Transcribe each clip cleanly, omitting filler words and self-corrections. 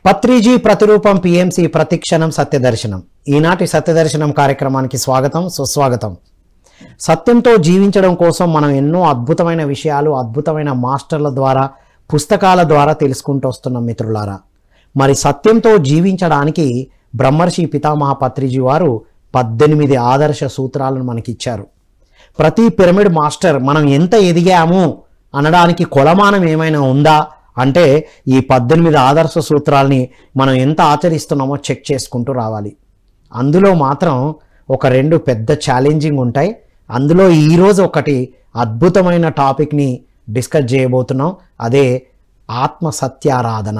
పత్రిజీ ప్రతిరూపం పిఎంసి ప్రతిక్షణం సత్యదర్శనం. ఈనాటి సత్యదర్శనం కార్యక్రమానికి స్వాగతం, సుస్వాగతం. సత్యంతో జీవించడం కోసం మనం ఎన్నో అద్భుతమైన విషయాలు అద్భుతమైన మాస్టర్ల ద్వారా పుస్తకాల ద్వారా తెలుసుకుంటూ వస్తున్నాం మిత్రులారా. మరి సత్యంతో జీవించడానికి బ్రహ్మర్షి పితామహ పత్రిజీ వారు 18 ఆదర్శ సూత్రాలను మనకిచ్చారు. ప్రతి పిరమిడ్ మాస్టర్ మనం ఎంత ఎదిగాము అనడానికి కొలమానం ఏమైనా ఉందా అంటే ఈ 18 ఆదర్శ సూత్రాలని మనం ఎంత ఆచరిస్తున్నామో చెక్ చేసుకుంటూ రావాలి. అందులో మాత్రం ఒక 2 పెద్ద ఛాలెంజింగ్ ఉంటాయి. అందులో ఈరోజు ఒకటి అద్భుతమైన టాపిక్ని డిస్కస్ చేయబోతున్నాం. అదే ఆత్మ సత్యారాధన.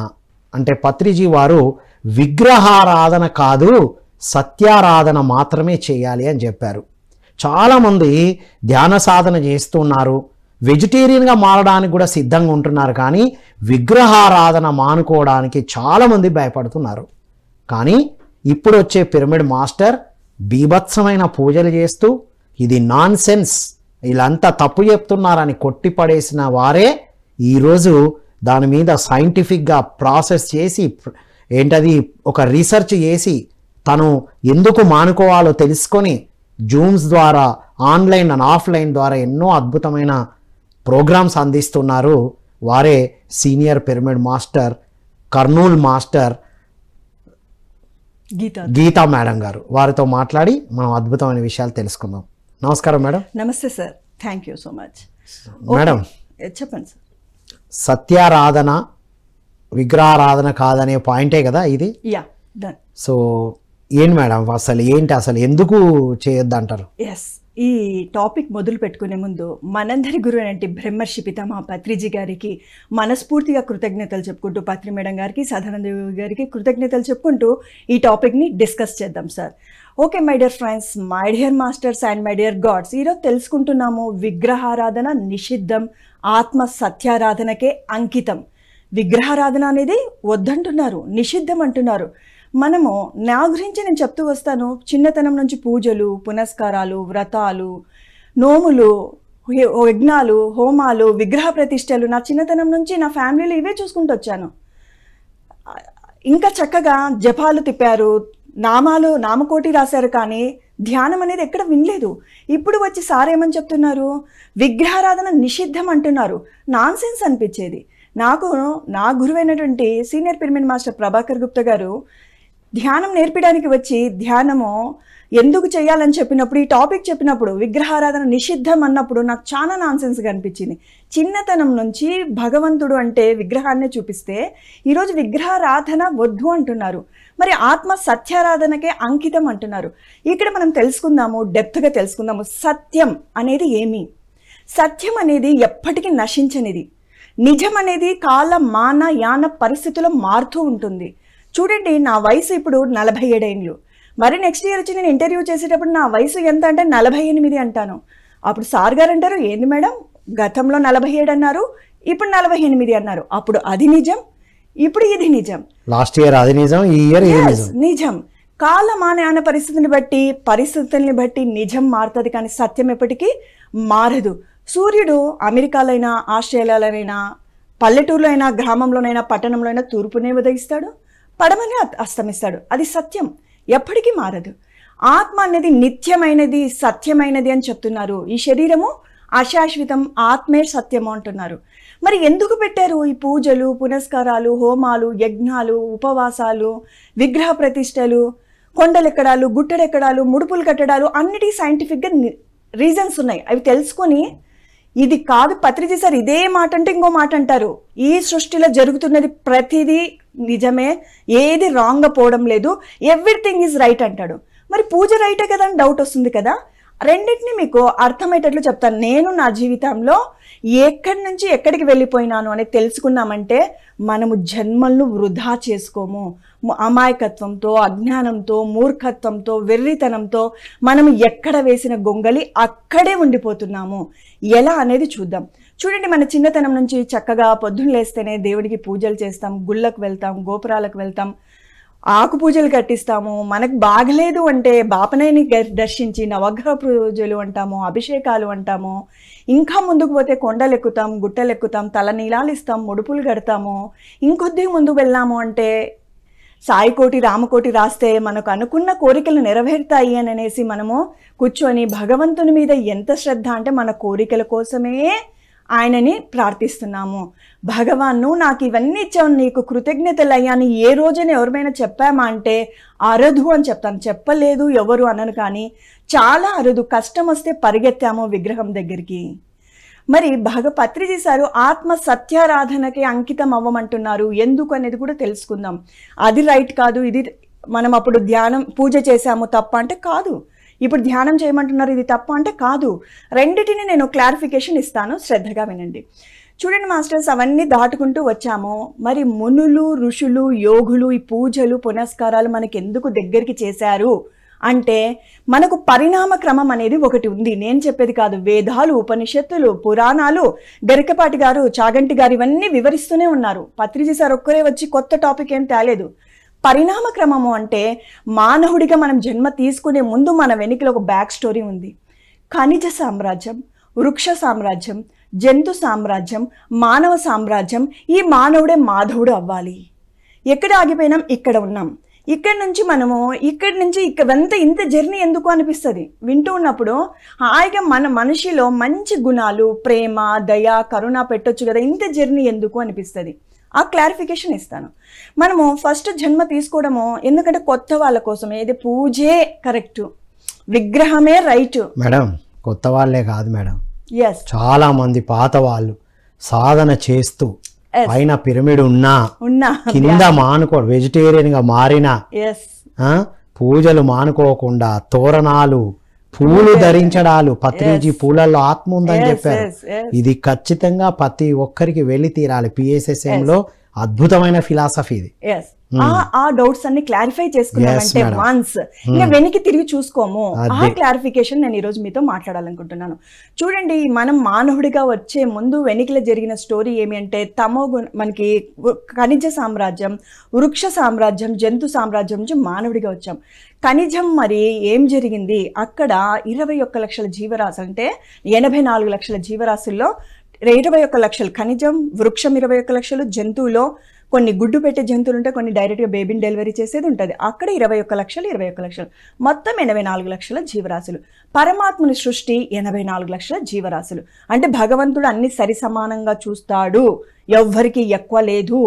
అంటే పత్రిజీ వారు విగ్రహారాధన కాదు, సత్యారాధన మాత్రమే చేయాలి అని చెప్పారు. చాలామంది ధ్యాన సాధన చేస్తున్నారు, వెజిటేరియన్గా మారడానికి కూడా సిద్ధంగా ఉంటున్నారు, కానీ విగ్రహారాధన మానుకోవడానికి చాలామంది భయపడుతున్నారు. కానీ ఇప్పుడు వచ్చే పిరమిడ్ మాస్టర్ బీభత్సమైన పూజలు చేస్తూ ఇది నాన్ సెన్స్, వీళ్ళంతా తప్పు చెప్తున్నారని కొట్టిపడేసిన వారే ఈరోజు దాని మీద సైంటిఫిక్గా ప్రాసెస్ చేసి ఏంటది ఒక రీసెర్చ్ చేసి తను ఎందుకు మానుకోవాలో తెలుసుకొని జూమ్స్ ద్వారా ఆన్లైన్ అండ్ ఆఫ్లైన్ ద్వారా ఎన్నో అద్భుతమైన ప్రోగ్రామ్స్ అందిస్తున్నారు. వారే senior pyramid master Kurnool master Geeta madam గారు. వారితో మాట్లాడి మనం అద్భుతమైన విషయాలు తెలుసుకుందాం. నమస్కారం మేడం. నమస్తే sir, thank you so much. Madam చెప్పండి సార్. సత్యారాధన విగ్రహారాధన కాదనే పాయింటే కదా ఇది. Yeah, done. సో ఏంటి మేడం అసలు ఎందుకు చేయొద్దంటారు? ఎస్, ఈ టాపిక్ మొదలు పెట్టుకునే ముందు మనందరి గురువు అంటే బ్రహ్మర్షి పితామహ పత్రిజీ గారికి మనస్ఫూర్తిగా కృతజ్ఞతలు చెప్పుకుంటూ, పత్రి మేడం గారికి, సదానంద గారికి కృతజ్ఞతలు చెప్పుకుంటూ ఈ టాపిక్ని డిస్కస్ చేద్దాం sir. Okay my dear friends, my dear masters and my dear God's, ఈరోజు తెలుసుకుంటున్నాము విగ్రహారాధన నిషిద్ధం, ఆత్మ సత్యారాధనకే అంకితం. విగ్రహారాధన అనేది వద్దంటున్నారు, నిషిద్ధం అంటున్నారు. మనము నా గురించి నేను చెప్తూ వస్తాను. చిన్నతనం నుంచి పూజలు, పునస్కారాలు, వ్రతాలు, నోములు, యజ్ఞాలు, హోమాలు, విగ్రహ ప్రతిష్టలు నా చిన్నతనం నుంచి నా ఫ్యామిలీలో ఇవే చూసుకుంటూ వచ్చాను. ఇంకా చక్కగా జపాలు తిప్పారు, నామకోటి రాశారు, కానీ ధ్యానం అనేది ఎక్కడ వినలేదు. ఇప్పుడు వచ్చి సార్ ఏమని చెప్తున్నారు, విగ్రహారాధన నిషిద్ధం అంటున్నారు. నాన్ సెన్స్ అనిపించేది నాకు. నా గురువైనటువంటి senior pyramid master Prabhakar Gupta గారు ధ్యానం నేర్పడానికి వచ్చి ధ్యానము ఎందుకు చేయాలని చెప్పినప్పుడు, ఈ టాపిక్ చెప్పినప్పుడు విగ్రహారాధన నిషిద్ధం అన్నప్పుడు నాకు చాలా నాన్సెన్స్గా అనిపించింది. చిన్నతనం నుంచి భగవంతుడు అంటే విగ్రహాన్నే చూపిస్తే ఈరోజు విగ్రహారాధన వద్దు అంటున్నారు. మరి ఆత్మ సత్యారాధనకే అంకితం అంటున్నారు. ఇక్కడ మనం తెలుసుకుందాము, డెప్త్గా తెలుసుకుందాము. సత్యం అనేది ఏమి? సత్యం అనేది ఎప్పటికీ నశించనిది. నిజం అనేది కాల మాన యాన పరిస్థితుల్లో మారుతూ ఉంటుంది. చూడండి, నా వయసు ఇప్పుడు 47 ఏళ్ళు. మరి నెక్స్ట్ ఇయర్ వచ్చి నేను ఇంటర్వ్యూ చేసేటప్పుడు నా వయసు ఎంత అంటే 48 అంటాను. అప్పుడు సార్ గారు అంటారు, ఏంది మేడం గతంలో 47 అన్నారు, ఇప్పుడు 48 అన్నారు. అప్పుడు అది నిజం, ఇప్పుడు ఇది నిజం. లాస్ట్ ఇయర్ అది నిజం, ఈ ఇయర్ ఇది నిజం. నిజం. కాలమాన పరిస్థితుల్ని బట్టి నిజం మారుతుంది, కానీ సత్యం ఎప్పటికీ మారదు. సూర్యుడు అమెరికాలైనా, ఆస్ట్రేలియాలోనైనా, పల్లెటూరులో అయినా, గ్రామంలోనైనా, పట్టణంలో అయినా తూర్పునే ఉదయిస్తాడు, పడమనే అస్తమిస్తాడు. అది సత్యం, ఎప్పటికీ మారదు. ఆత్మ అనేది నిత్యమైనది, సత్యమైనది అని చెప్తున్నారు. ఈ శరీరము అశాశ్వతం, ఆత్మే సత్యము అంటున్నారు. మరి ఎందుకు పెట్టారు ఈ పూజలు, పునస్కారాలు, హోమాలు, యజ్ఞాలు, ఉపవాసాలు, విగ్రహ ప్రతిష్టలు, కొండలెక్కడాలు, గుట్టడెక్కడాలు, ముడుపులు కట్టడాలు? అన్నిటికీ సైంటిఫిక్గా రీజన్స్ ఉన్నాయి. అవి తెలుసుకొని ఇది కాదు పత్రిజీ సార్ ఇదే మాట అంటే ఇంకో మాట అంటారు. ఈ సృష్టిలో జరుగుతున్నది ప్రతిదీ నిజమే, ఏది రాంగ్గా పోవడం లేదు, ఎవ్రీథింగ్ ఈజ్ రైట్ అంటాడు. మరి పూజ రైటే కదా అని డౌట్ వస్తుంది కదా. రెండింటినీ మీకు అర్థమయ్యేటట్లు చెప్తాను. నేను నా జీవితంలో ఎక్కడి నుంచి ఎక్కడికి వెళ్ళిపోయినాను అనేది తెలుసుకున్నామంటే మనము జన్మలను వృధా చేసుకోము. అమాయకత్వంతో, అజ్ఞానంతో, మూర్ఖత్వంతో, వెర్రితనంతో మనము ఎక్కడ వేసిన గొంగలి అక్కడే ఉండిపోతున్నాము. ఎలా అనేది చూద్దాం. చూడండి, మన చిన్నతనం నుంచి చక్కగా పొద్దున్న లేస్తేనే దేవుడికి పూజలు చేస్తాం, గుళ్ళకు వెళ్తాం, గోపురాలకు వెళ్తాం, ఆకు పూజలు కట్టిస్తాము. మనకు బాగలేదు అంటే బాపనైని దర్శించి నవగ్రహ పూజలు అంటాము, అభిషేకాలు అంటాము. ఇంకా ముందుకు పోతే కొండలు ఎక్కుతాం, గుట్టలు ఎక్కుతాం, తల నీలాలు ఇస్తాం, ముడుపులు కడతాము. ఇంకొద్ది ముందుకు వెళ్ళాము అంటే సాయికోటి రామకోటి రాస్తే మనకు అనుకున్న కోరికలు నెరవేరుతాయి అని అనేసి మనము కూర్చొని భగవంతుని మీద ఎంత శ్రద్ధ అంటే మన కోరికల కోసమే ఆయనని ప్రార్థిస్తున్నాము. భగవాను నాకు ఇవన్నీ ఇచ్చావు, నీకు కృతజ్ఞతలు అయ్యాని ఏ రోజైనా ఎవరిమైనా చెప్పామా అంటే అరదు అని చెప్తాను. చెప్పలేదు ఎవరు అనను, కానీ చాలా అరుదు. కష్టం వస్తే పరిగెత్తాము విగ్రహం దగ్గరికి. మరి పత్రిజీ సారు ఆత్మ సత్యారాధనకి అంకితం అవ్వమంటున్నారు. ఎందుకు అనేది కూడా తెలుసుకుందాం. అది రైట్ కాదు, ఇది మనం అప్పుడు ధ్యానం పూజ చేశాము తప్ప అంటే కాదు. ఇప్పుడు ధ్యానం చేయమంటున్నారు, ఇది తప్ప అంటే కాదు. రెండిటిని నేను క్లారిఫికేషన్ ఇస్తాను, శ్రద్ధగా వినండి. చూడండి మాస్టర్స్, అవన్నీ దాటుకుంటూ వచ్చాము. మరి మునులు, ఋషులు, యోగులు ఈ పూజలు పునస్కారాలు మనకి ఎందుకు దగ్గరికి చేశారు అంటే మనకు పరిణామ క్రమం అనేది ఒకటి ఉంది. నేను చెప్పేది కాదు, వేదాలు, ఉపనిషత్తులు, పురాణాలు, గరికపాటి గారు, చాగంటి గారు ఇవన్నీ వివరిస్తూనే ఉన్నారు. పత్రిజీ సార్ ఒక్కరే వచ్చి కొత్త టాపిక్ ఏం తేలేదు. పరిణామ క్రమము అంటే మానవుడిగా మనం జన్మ తీసుకునే ముందు మన వెనుకలో ఒక బ్యాక్ స్టోరీ ఉంది. ఖనిజ సామ్రాజ్యం, వృక్ష సామ్రాజ్యం, జంతు సామ్రాజ్యం, మానవ సామ్రాజ్యం. ఈ మానవుడే మాధవుడు అవ్వాలి. ఎక్కడ ఆగిపోయినాం? ఇక్కడ ఉన్నాం. ఇక్కడి నుంచి మనము ఇక్కడంతా ఇంత జర్నీ ఎందుకు అనిపిస్తుంది వింటూ ఉన్నప్పుడు. హాయిగా మన మనిషిలో మంచి గుణాలు, ప్రేమ, దయ, కరుణ పెట్టొచ్చు కదా, ఇంత జర్నీ ఎందుకు అనిపిస్తుంది. ఆ క్లారిఫికేషన్ ఇస్తాను. మనము ఫస్ట్ జన్మ తీసుకోవడము ఎందుకంటే కొత్త వాళ్ళ కోసం. ఏది పూజే కరెక్ట్, విగ్రహమే రైట్ మేడం. కొత్త వాళ్ళే కాదు మేడం, ఎస్, చాలా మంది పాత వాళ్ళు సాధన చేస్తూ పైన పిరమిడ్ ఉన్నా కింద మానుకోడు, వెజిటేరియన్ గా మారిన పూజలు మానుకోకుండా తోరణాలు, పూలు ధరించడాలు. పత్రిజీ పూలలో ఆత్మ ఉందని చెప్పారు. ఇది ఖచ్చితంగా ప్రతి ఒక్కరికి వెళ్ళి తీరాలి. PSSM లో అద్భుతమైన ఫిలాసఫీ ఇది. ఆ డౌట్స్ అన్ని క్లారిఫై చేసుకున్నామంటే వన్స్ ఇంకా వెనక్కి తిరిగి చూసుకోము. ఆ క్లారిఫికేషన్ నేను ఈరోజు మీతో మాట్లాడాలనుకుంటున్నాను. చూడండి, మనం మానవుడిగా వచ్చే ముందు వెనుకలో జరిగిన స్టోరీ ఏమి అంటే మనకి ఖనిజ సామ్రాజ్యం, వృక్ష సామ్రాజ్యం, జంతు సామ్రాజ్యం నుంచి మానవుడిగా వచ్చాం. ఖనిజం మరి ఏం జరిగింది అక్కడ? 21 లక్షల జీవరాశులు అంటే 84 లక్షల జీవరాశుల్లో 21 లక్షలు ఖనిజం, వృక్షం 21 లక్షలు, జంతువులో కొన్ని గుడ్డు పెట్టే జంతువులు ఉంటాయి, కొన్ని డైరెక్ట్గా బేబీని డెలివరీ చేసేది ఉంటుంది. అక్కడ 21 లక్షలు, మొత్తం 84 లక్షల జీవరాశులు. పరమాత్మని సృష్టి 84 లక్షల జీవరాశులు. అంటే భగవంతుడు అన్ని సరి సమానంగా చూస్తాడు, ఎవ్వరికి ఎక్కువ లేదు,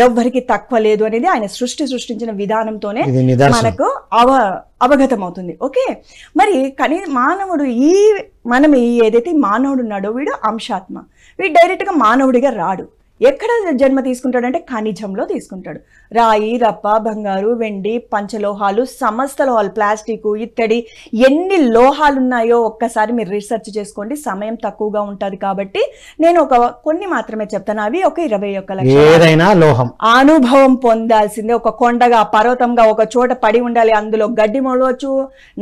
ఎవ్వరికి తక్కువ లేదు అనేది ఆయన సృష్టించిన విధానంతోనే మనకు అవగతం అవుతుంది. ఓకే, మరి మానవుడు మనం ఏదైతే మానవుడు ఉన్నాడో వీడు అంశాత్మ. వీడు డైరెక్ట్గా మానవుడిగా రాడు. ఎక్కడ జన్మ తీసుకుంటాడంటే ఖనిజంలో తీసుకుంటాడు. రాయి, రప్ప, బంగారు, వెండి, పంచలోహాలు, సమస్త లోహాలు, ప్లాస్టిక్, ఇత్తడి, ఎన్ని లోహాలు ఉన్నాయో ఒక్కసారి మీరు రీసెర్చ్ చేసుకోండి. సమయం తక్కువగా ఉంటుంది కాబట్టి నేను కొన్ని మాత్రమే చెప్తాను. అవి ఒక 21 లక్షలు. ఏదైనా లోహం అనుభవం పొందాల్సిందే. ఒక కొండగా, పర్వతంగా ఒక చోట పడి ఉండాలి. అందులో గడ్డి మొలవచ్చు,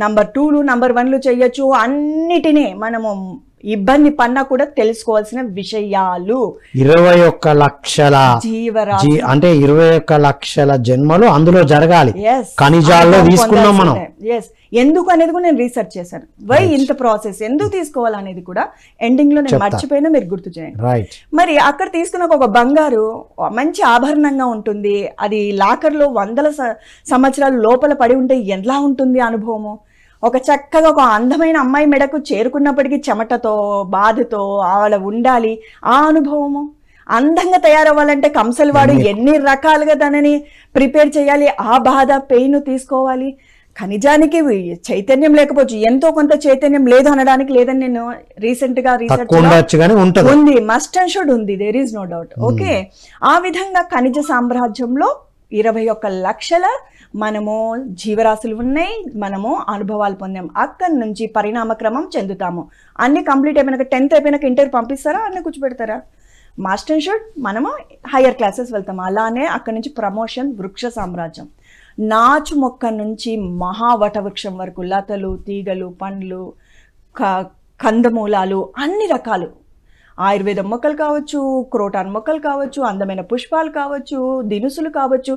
నంబర్ 2లు, నంబర్ 1లు చేయొచ్చు. అన్నిటినీ మనము ఇబ్బంది పన్నా కూడా తెలుసుకోవాల్సిన విషయాలు. 21 లక్షల జీవరాశి అంటే 21 లక్షల జన్మలు అందులో జరగాలి. ఖనిజాల్లో తీసుకున్నాం మనం. ఎందుకు అనేది కూడా నేను రీసెర్చ్ చేశాను. వై ఇంత ప్రాసెస్ ఎందుకు తీసుకోవాలనేది కూడా ఎండింగ్ లో నేను మర్చిపోయినా మీరు గుర్తు చేయండి. మరి అక్కడ తీసుకున్న ఒక బంగారు మంచి ఆభరణంగా ఉంటుంది. అది లాకర్ లో 100 సంవత్సరాలు లోపల పడి ఉంటే ఎలా ఉంటుంది అనుభవము? ఒక చక్కగా ఒక అందమైన అమ్మాయి మెడకు చేరుకున్నప్పటికీ చెమటతో, బాధతో ఆవిడ ఉండాలి. ఆ అనుభవము అందంగా తయారవ్వాలంటే కంసలు వాడు ఎన్ని రకాలుగా దానిని ప్రిపేర్ చేయాలి. ఆ బాధ, పెయిన్ తీసుకోవాలి. ఖనిజానికి చైతన్యం లేకపోవచ్చు, ఎంతో కొంత చైతన్యం లేదు అనడానికి లేదని నేను రీసెంట్ గా రీసెర్చ్ ఉంది, మస్ట్ అండ్ షుడ్ ఉంది, there is no doubt. Okay, ఆ విధంగా ఖనిజ సామ్రాజ్యంలో 21 లక్షల మనము జీవరాశులు ఉన్నాయి, మనము అనుభవాలు పొందాం. అక్కడి నుంచి పరిణామ క్రమం చెందుతాము. అన్ని కంప్లీట్ అయిపోయినాక 10th అయిపోయినాక ఇంటర్ పంపిస్తారా, అన్నీ కూర్చోబెడతారా? మాస్టర్ అండ్ షుడ్ మనము హయ్యర్ క్లాసెస్ వెళ్తాం. అలానే అక్కడి నుంచి ప్రమోషన్. వృక్ష సామ్రాజ్యం, నాచు మొక్క నుంచి మహావట వృక్షం వరకు లతలు, తీగలు, పండ్లు, కందమూలాలు, అన్ని రకాలు. ఆయుర్వేదం మొక్కలు కావచ్చు, క్రోటాన్ మొక్కలు కావచ్చు, అందమైన పుష్పాలు కావచ్చు, దినుసులు కావచ్చు.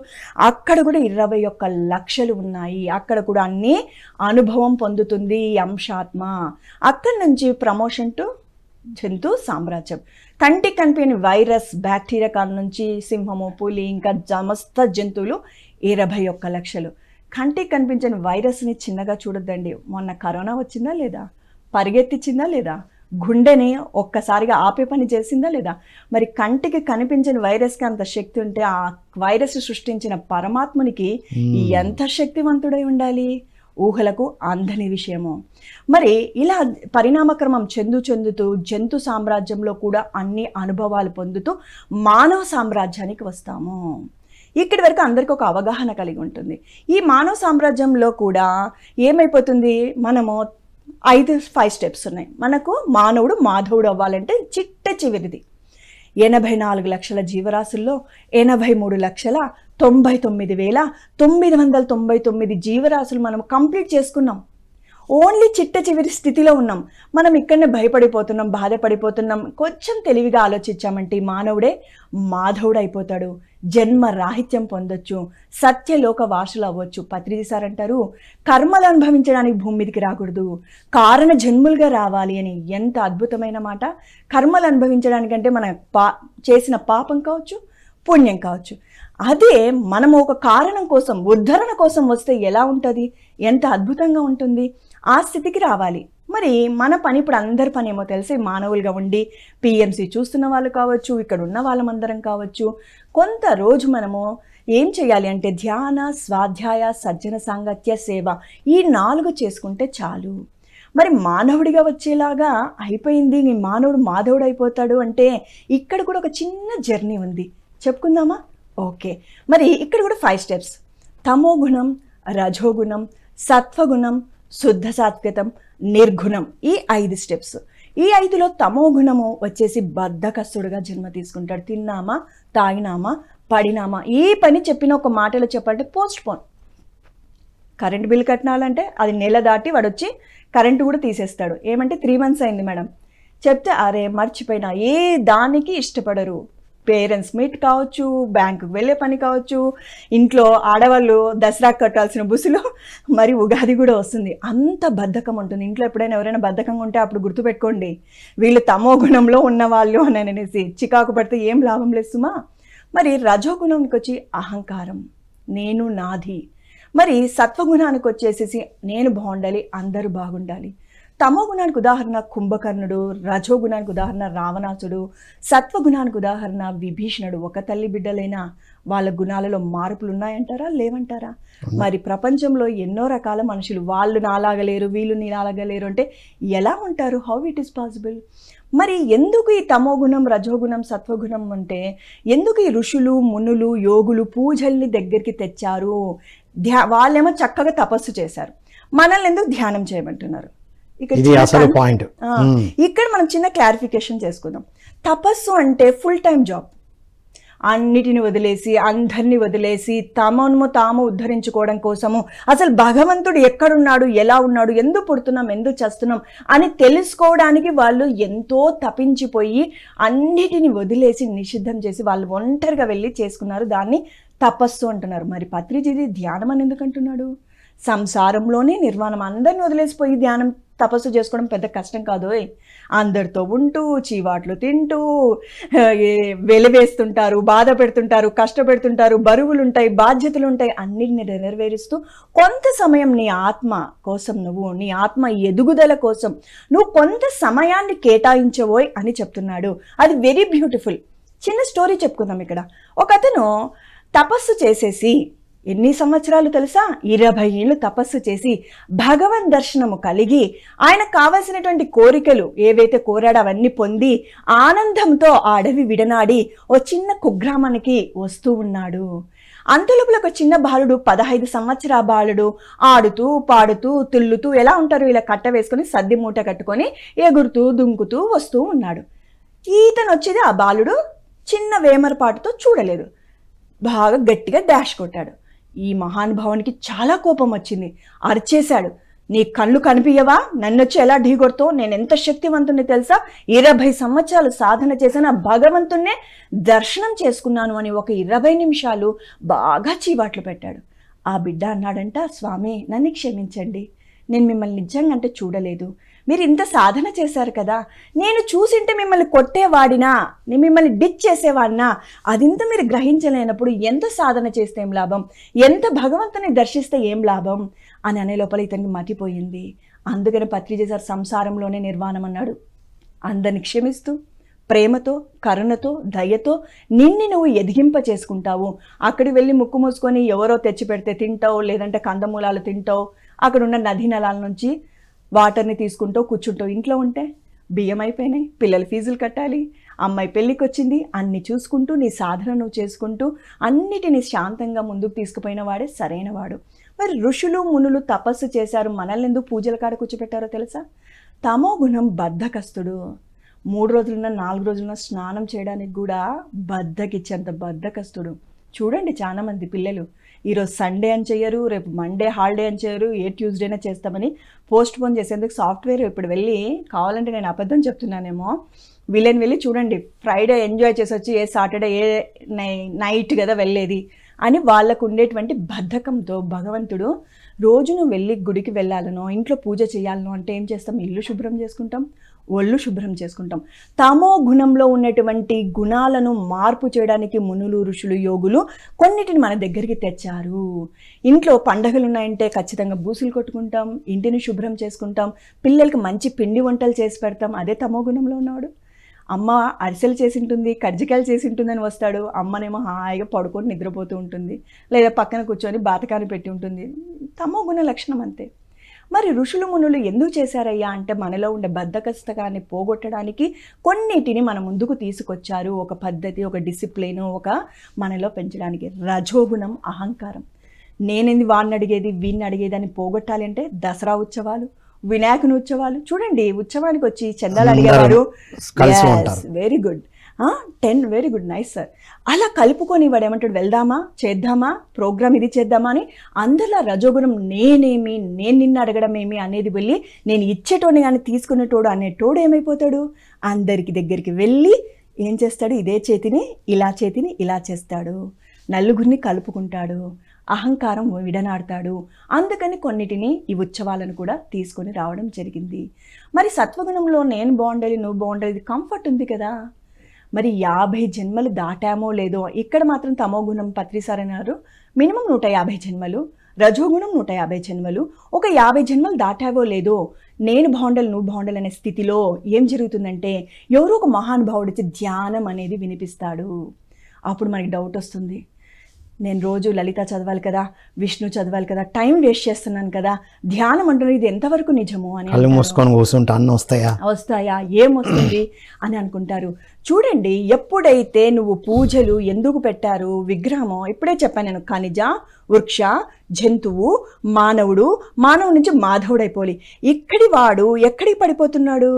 అక్కడ కూడా 21 లక్షలు ఉన్నాయి. అక్కడ కూడా అన్ని అనుభవం పొందుతుంది అంశాత్మ. అక్కడి నుంచి ప్రమోషన్ టు జంతు సామ్రాజ్యం. కంటికి కనిపించని వైరస్, బ్యాక్టీరియా కాడ నుంచి సింహము, పులి, ఇంకా సమస్త జంతువులు 21 లక్షలు. కంటికి కనిపించని వైరస్ని చిన్నగా చూడొద్దండి. మొన్న కరోనా వచ్చిందా లేదా, పరిగెత్తిచ్చిందా లేదా, గుండెని ఒక్కసారిగా ఆపే పని చేసిందా లేదా? మరి కంటికి కనిపించని వైరస్కి అంత శక్తి ఉంటే ఆ వైరస్ సృష్టించిన పరమాత్మునికి ఎంత శక్తివంతుడై ఉండాలి? ఊహలకు అందని విషయము. మరి ఇలా పరిణామక్రమం చెందుతూ జంతు సామ్రాజ్యంలో కూడా అన్ని అనుభవాలు పొందుతూ మానవ సామ్రాజ్యానికి వస్తాము. ఇక్కడి వరకు అందరికీ ఒక అవగాహన కలిగి ఉంటుంది. ఈ మానవ సామ్రాజ్యంలో కూడా ఏమైపోతుంది, మనము 5 స్టెప్స్ ఉన్నాయి. మనకు మానవుడు మాధవుడు అవ్వాలంటే చిట్ట చివరిది 84 లక్షల జీవరాశుల్లో 83,99,999 జీవరాశులు మనం కంప్లీట్ చేసుకున్నాం. ఓన్లీ చిట్ట చివరి స్థితిలో ఉన్నాం. మనం ఇక్కడనే భయపడిపోతున్నాం, బాధపడిపోతున్నాం. కొంచెం తెలివిగా ఆలోచించామంటే మానవుడే మాధవుడు అయిపోతాడు, జన్మ రాహిత్యం పొందొచ్చు, సత్యలోక వాసులు అవ్వచ్చు. పత్రిజీ సార్ అంటారు, కర్మలు అనుభవించడానికి భూమి మీదకి రాకూడదు, కారణ జన్ములుగా రావాలి అని. ఎంత అద్భుతమైన మాట! కర్మలు అనుభవించడానికంటే మన చేసిన పాపం కావచ్చు, పుణ్యం కావచ్చు. అదే మనము ఒక కారణం కోసం, ఉద్ధరణ కోసం వస్తే ఎలా ఉంటుంది, ఎంత అద్భుతంగా ఉంటుంది. ఆ స్థితికి రావాలి. మరి మన పని ఇప్పుడు అందరి పని ఏమో తెలిసి మానవులుగా ఉండి పిఎంసి చూస్తున్న వాళ్ళు కావచ్చు, ఇక్కడ ఉన్న వాళ్ళమందరం కావచ్చు, కొంత రోజు మనము ఏం చేయాలి అంటే ధ్యాన, స్వాధ్యాయ, సజ్జన సాంగత్య, సేవ, ఈ 4 చేసుకుంటే చాలు. మరి మానవుడిగా వచ్చేలాగా అయిపోయింది, నీ మానవుడు మాధవుడు అయిపోతాడు అంటే ఇక్కడ కూడా ఒక చిన్న జర్నీ ఉంది, చెప్పుకుందామా? ఓకే. మరి ఇక్కడ కూడా 5 స్టెప్స్: తమోగుణం, రజోగుణం, సత్వగుణం, శుద్ధ సాత్వికం, నిర్గుణం. ఈ 5 స్టెప్స్. ఈ 5లో తమోగుణము వచ్చేసి బద్ధకస్తుడుగా జన్మ తీసుకుంటాడు. తిన్నామా, తాగినామా, పడినామా, ఈ పని చెప్పిన ఒక మాటలో చెప్పాలంటే పోస్ట్ పోన్. కరెంట్ బిల్ కట్టినాలంటే అది నెల దాటి వాడు వచ్చి కరెంటు కూడా తీసేస్తాడు. ఏమంటే 3 మంత్స్ అయింది మేడం చెప్తే, అరే మర్చిపోయినా. ఏ దానికి ఇష్టపడరు. పేరెంట్స్ మీట్ కావచ్చు, బ్యాంకుకి వెళ్ళే పని కావచ్చు, ఇంట్లో ఆడవాళ్ళు దసరా కట్టాల్సిన బుసులు, మరి ఉగాది కూడా వస్తుంది. అంత బద్ధకం ఉంటుంది ఇంట్లో. ఎప్పుడైనా ఎవరైనా బద్ధకంగా ఉంటే అప్పుడు గుర్తుపెట్టుకోండి, వీళ్ళు తమో గుణంలో ఉన్నవాళ్ళు అని అనేసి. చికాకు పడితే ఏం లాభం లేస్తుమా? మరి రజోగుణానికి వచ్చి అహంకారం, నేను, నాది. మరి సత్వగుణానికి వచ్చేసేసి నేను బాగుండాలి, అందరూ బాగుండాలి. తమో గుణానికి ఉదాహరణ కుంభకర్ణుడు, రజోగుణానికి ఉదాహరణ రావణాసుడు, సత్వగుణానికి ఉదాహరణ విభీషణుడు. ఒక తల్లి బిడ్డలైనా వాళ్ళ గుణాలలో మార్పులు ఉన్నాయంటారా, లేవంటారా? మరి ప్రపంచంలో ఎన్నో రకాల మనుషులు, వాళ్ళు నాలాగలేరు, వీళ్ళు నీలాగలేరు అంటే ఎలా ఉంటారు? How it is possible? మరి ఎందుకు ఈ తమోగుణం, రజోగుణం, సత్వగుణం అంటే ఎందుకు ఈ ఋషులు, మునులు, యోగులు పూజల్ని దగ్గరికి తెచ్చారు? వాళ్ళేమో చక్కగా తపస్సు చేశారు, మనల్ని ఎందుకు ధ్యానం చేయమంటున్నారు? ఇక్కడ మనం చిన్న క్లారిఫికేషన్ చేసుకుందాం. తపస్సు అంటే ఫుల్ టైం జాబ్. అన్నిటిని వదిలేసి, అందరినీ వదిలేసి, తమను తాము ఉద్ధరించుకోవడం కోసము, అసలు భగవంతుడు ఎక్కడున్నాడు, ఎలా ఉన్నాడు, ఎందుకు పుడుతున్నాం, ఎందుకు చేస్తున్నాం అని తెలుసుకోవడానికి వాళ్ళు ఎంతో తపించిపోయి అన్నిటిని వదిలేసి నిషిద్ధం చేసి వాళ్ళు ఒంటరిగా వెళ్ళి చేసుకున్నారు. దాన్ని తపస్సు అంటున్నారు. మరి పత్రిజీ ధ్యానం అని ఎందుకు అంటున్నాడు? సంసారంలోనే నిర్వాణం. అందరిని వదిలేసిపోయి ధ్యానం, తపస్సు చేసుకోవడం పెద్ద కష్టం కాదు. అందరితో ఉంటూ, చీవాట్లు తింటూ, వెలివేస్తుంటారు, బాధ పెడుతుంటారు, కష్టపెడుతుంటారు, బరువులు ఉంటాయి, బాధ్యతలు ఉంటాయి, అన్నిటిని నెరవేరుస్తూ కొంత సమయం నీ ఆత్మ కోసం, నువ్వు నీ ఆత్మ ఎదుగుదల కోసం నువ్వు కొంత సమయాన్ని కేటాయించవోయ్ అని చెప్తున్నాడు. అది వెరీ బ్యూటిఫుల్. చిన్న స్టోరీ చెప్పుకుందాం ఇక్కడ. ఒక అతను తపస్సు చేసేసి ఎన్ని సంవత్సరాలు తెలుసా? 20 ఏళ్ళు తపస్సు చేసి భగవన్ దర్శనము కలిగి ఆయనకు కావాల్సినటువంటి కోరికలు ఏవైతే కోరాడో అవన్నీ పొంది ఆనందంతో ఆ అడవి విడనాడి ఓ చిన్న కుగ్రామానికి వస్తూ ఉన్నాడు. అంతలోపల ఒక చిన్న బాలుడు, 15 సంవత్సరాల బాలుడు ఆడుతూ, పాడుతూ, తుల్లుతూ, ఎలా ఉంటారు ఇలా కట్ట వేసుకొని సద్ది మూట కట్టుకొని ఎగురుతూ, దుంకుతూ వస్తూ ఉన్నాడు. ఈతను వచ్చేది ఆ బాలుడు చిన్న వేమరపాటుతో చూడలేదు, బాగా గట్టిగా డాష్ కొట్టాడు. ఈ మహానుభావునికి చాలా కోపం వచ్చింది. అరిచేశాడు, నీ కళ్ళు కనిపించవా? నన్నొచ్చి ఎలా ఢీకొడతావు? నేను ఎంత శక్తివంతుని తెలుసా? 20 సంవత్సరాలు సాధన చేసిన భగవంతున్నే దర్శనం చేసుకున్నాను అని ఒక 20 నిమిషాలు బాగా చీవాట్లు పెట్టాడు. ఆ బిడ్డ అన్నాడంట, స్వామి నన్ను క్షమించండి, నేను మిమ్మల్ని నిజంగా అంటే చూడలేదు, మీరు ఇంత సాధన చేశారు కదా, నేను చూసింటే మిమ్మల్ని కొట్టేవాడినా, నేను మిమ్మల్ని డిచ్ చేసేవాడినా, అదింత మీరు గ్రహించలేనప్పుడు ఎంత సాధన చేస్తే ఏం లాభం, ఎంత భగవంతుని దర్శిస్తే ఏం లాభం అని అనే లోపల ఇతనికి మతిపోయింది. అందుకని పత్రిజీ సార్ సంసారంలోనే నిర్వాణం అన్నాడు. అందరిని క్షమిస్తూ ప్రేమతో కరుణతో దయతో నిన్ను నువ్వు ఎదిగింప చేసుకుంటావు. అక్కడికి వెళ్ళి ముక్కు మూసుకొని ఎవరో తెచ్చి పెడితే తింటావు, లేదంటే కందమూలాలు తింటావు, అక్కడ ఉన్న నదీ నలాల నుంచి వాటర్ని తీసుకుంటావు కూర్చుంటావు. ఇంట్లో ఉంటే బియ్యం అయిపోయినాయి, పిల్లల ఫీజులు కట్టాలి, అమ్మాయి పెళ్ళికి వచ్చింది, అన్ని చూసుకుంటూ నీ సాధన నువ్వు చేసుకుంటూ అన్నిటినీ శాంతంగా ముందుకు తీసుకుపోయిన వాడే సరైన వాడు. మరి ఋషులు మునులు తపస్సు చేశారు, మనల్ని ఎందుకు పూజల కాడ కూర్చోపెట్టారో తెలుసా? తమో గుణం బద్ధకస్తుడు. 3 రోజులున్న 4 రోజులున్న స్నానం చేయడానికి కూడా బద్ధకిచ్చేంత బద్ధకస్తుడు. చూడండి చాలామంది పిల్లలు ఈరోజు సండే అని చేయరు, రేపు మండే హాలిడే అని చేయరు, ఏ ట్యూస్డేనే చేస్తామని పోస్ట్ పోన్ చేసేందుకు సాఫ్ట్వేర్ ఇప్పుడు వెళ్ళి, కావాలంటే నేను అబద్ధం చెప్తున్నానేమో, వీళ్ళని వెళ్ళి చూడండి ఫ్రైడే ఎంజాయ్ చేసి వచ్చి ఏ సాటర్డే ఏ నైట్ కదా వెళ్ళేది అని వాళ్ళకు ఉండేటువంటి బద్ధకంతో భగవంతుడు రోజు నువ్వు వెళ్ళి గుడికి వెళ్ళాలనో ఇంట్లో పూజ చేయాలనో అంటే ఏం చేస్తాం? ఇల్లు శుభ్రం చేసుకుంటాం, ఒళ్ళు శుభ్రం చేసుకుంటాం. తమో గుణంలో ఉన్నటువంటి గుణాలను మార్పు చేయడానికి మునులు ఋషులు యోగులు కొన్నిటిని మన దగ్గరికి తెచ్చారు. ఇంట్లో పండగలు ఉన్నాయంటే ఖచ్చితంగా బూసులు కొట్టుకుంటాం, ఇంటిని శుభ్రం చేసుకుంటాం, పిల్లలకి మంచి పిండి వంటలు చేసి పెడతాం. అదే తమో గుణంలో ఉన్నవాడు. అమ్మ అరిసెలు చేసి ఉంటుంది, కజ్జికాయలు చేసి ఉంటుందని వస్తాడు, అమ్మనేమో హాయిగా పడుకొని నిద్రపోతూ ఉంటుంది, లేదా పక్కన కూర్చొని బాతకాన్ని పెట్టి ఉంటుంది. తమో గుణ లక్షణం అంతే. మరి ఋషులు మునులు ఎందుకు చేశారయ్యా అంటే మనలో ఉండే బద్ధకస్తకాన్ని పోగొట్టడానికి కొన్నిటిని మన ముందుకు తీసుకొచ్చారు. ఒక పద్ధతి, ఒక డిసిప్లిన్, ఒక మనలో పెంచడానికి. రజోగుణం అహంకారం. నేనేంది వాడిని అడిగేది వీడిని అడిగేది అని పోగొట్టాలి అంటే దసరా ఉత్సవాలు, వినాయకుని ఉత్సవాలు చూడండి. ఉత్సవానికి వచ్చి చందాలు అడిగేవారు. Very good, 10 very good, nice sir. అలా కలుపుకొని వాడు ఏమంటాడు, వెళ్దామా, చేద్దామా, ప్రోగ్రామ్ ఇది చేద్దామా అని అందరిలో రజోగుణం నేనేమి, నేను నిన్ను అడగడం ఏమి అనేది వెళ్ళి నేను ఇచ్చేటోని కానీ తీసుకునేటోడు అనేటోడు ఏమైపోతాడు? అందరికి దగ్గరికి వెళ్ళి ఏం చేస్తాడు? ఇదే చేతిని ఇలా చేస్తాడు, నలుగురిని కలుపుకుంటాడు, అహంకారం విడనాడతాడు. అందుకని కొన్నిటిని ఈ ఉత్సవాలను కూడా తీసుకొని రావడం జరిగింది. మరి సత్వగుణంలో నేను బాగుండాలి నువ్వు బాగుండాలి, ఇది కంఫర్ట్ ఉంది కదా. మరి 50 జన్మలు దాటామో లేదో, ఇక్కడ మాత్రం తమో గుణం పత్రిసార్ అన్నారు మినిమం 150 జన్మలు, రజోగుణం 150 జన్మలు. ఒక 50 జన్మలు దాటావో లేదో నేను బాగుండాలి నువ్వు బాగుండాలి అనే స్థితిలో ఏం జరుగుతుందంటే ఎవరో ఒక మహానుభావుడు వచ్చి ధ్యానం అనేది వినిపిస్తాడు. అప్పుడు మనకి డౌట్ వస్తుంది, నేను రోజు లలిత చదవాలి కదా, విష్ణు చదవాలి కదా, టైం వేస్ట్ చేస్తున్నాను కదా, ధ్యానం అంటున్నారు ఇది ఎంతవరకు నిజము అని వస్తాయా ఏమొస్తుంది అని అనుకుంటారు. చూడండి, ఎప్పుడైతే నువ్వు పూజలు ఎందుకు పెట్టారు, విగ్రహము ఇప్పుడే చెప్పాను నేను, ఖనిజ, వృక్ష, జంతువు, మానవుడు, మానవు నుంచి మాధవుడు అయిపోయి ఇక్కడి వాడు ఎక్కడికి పడిపోతున్నాడు?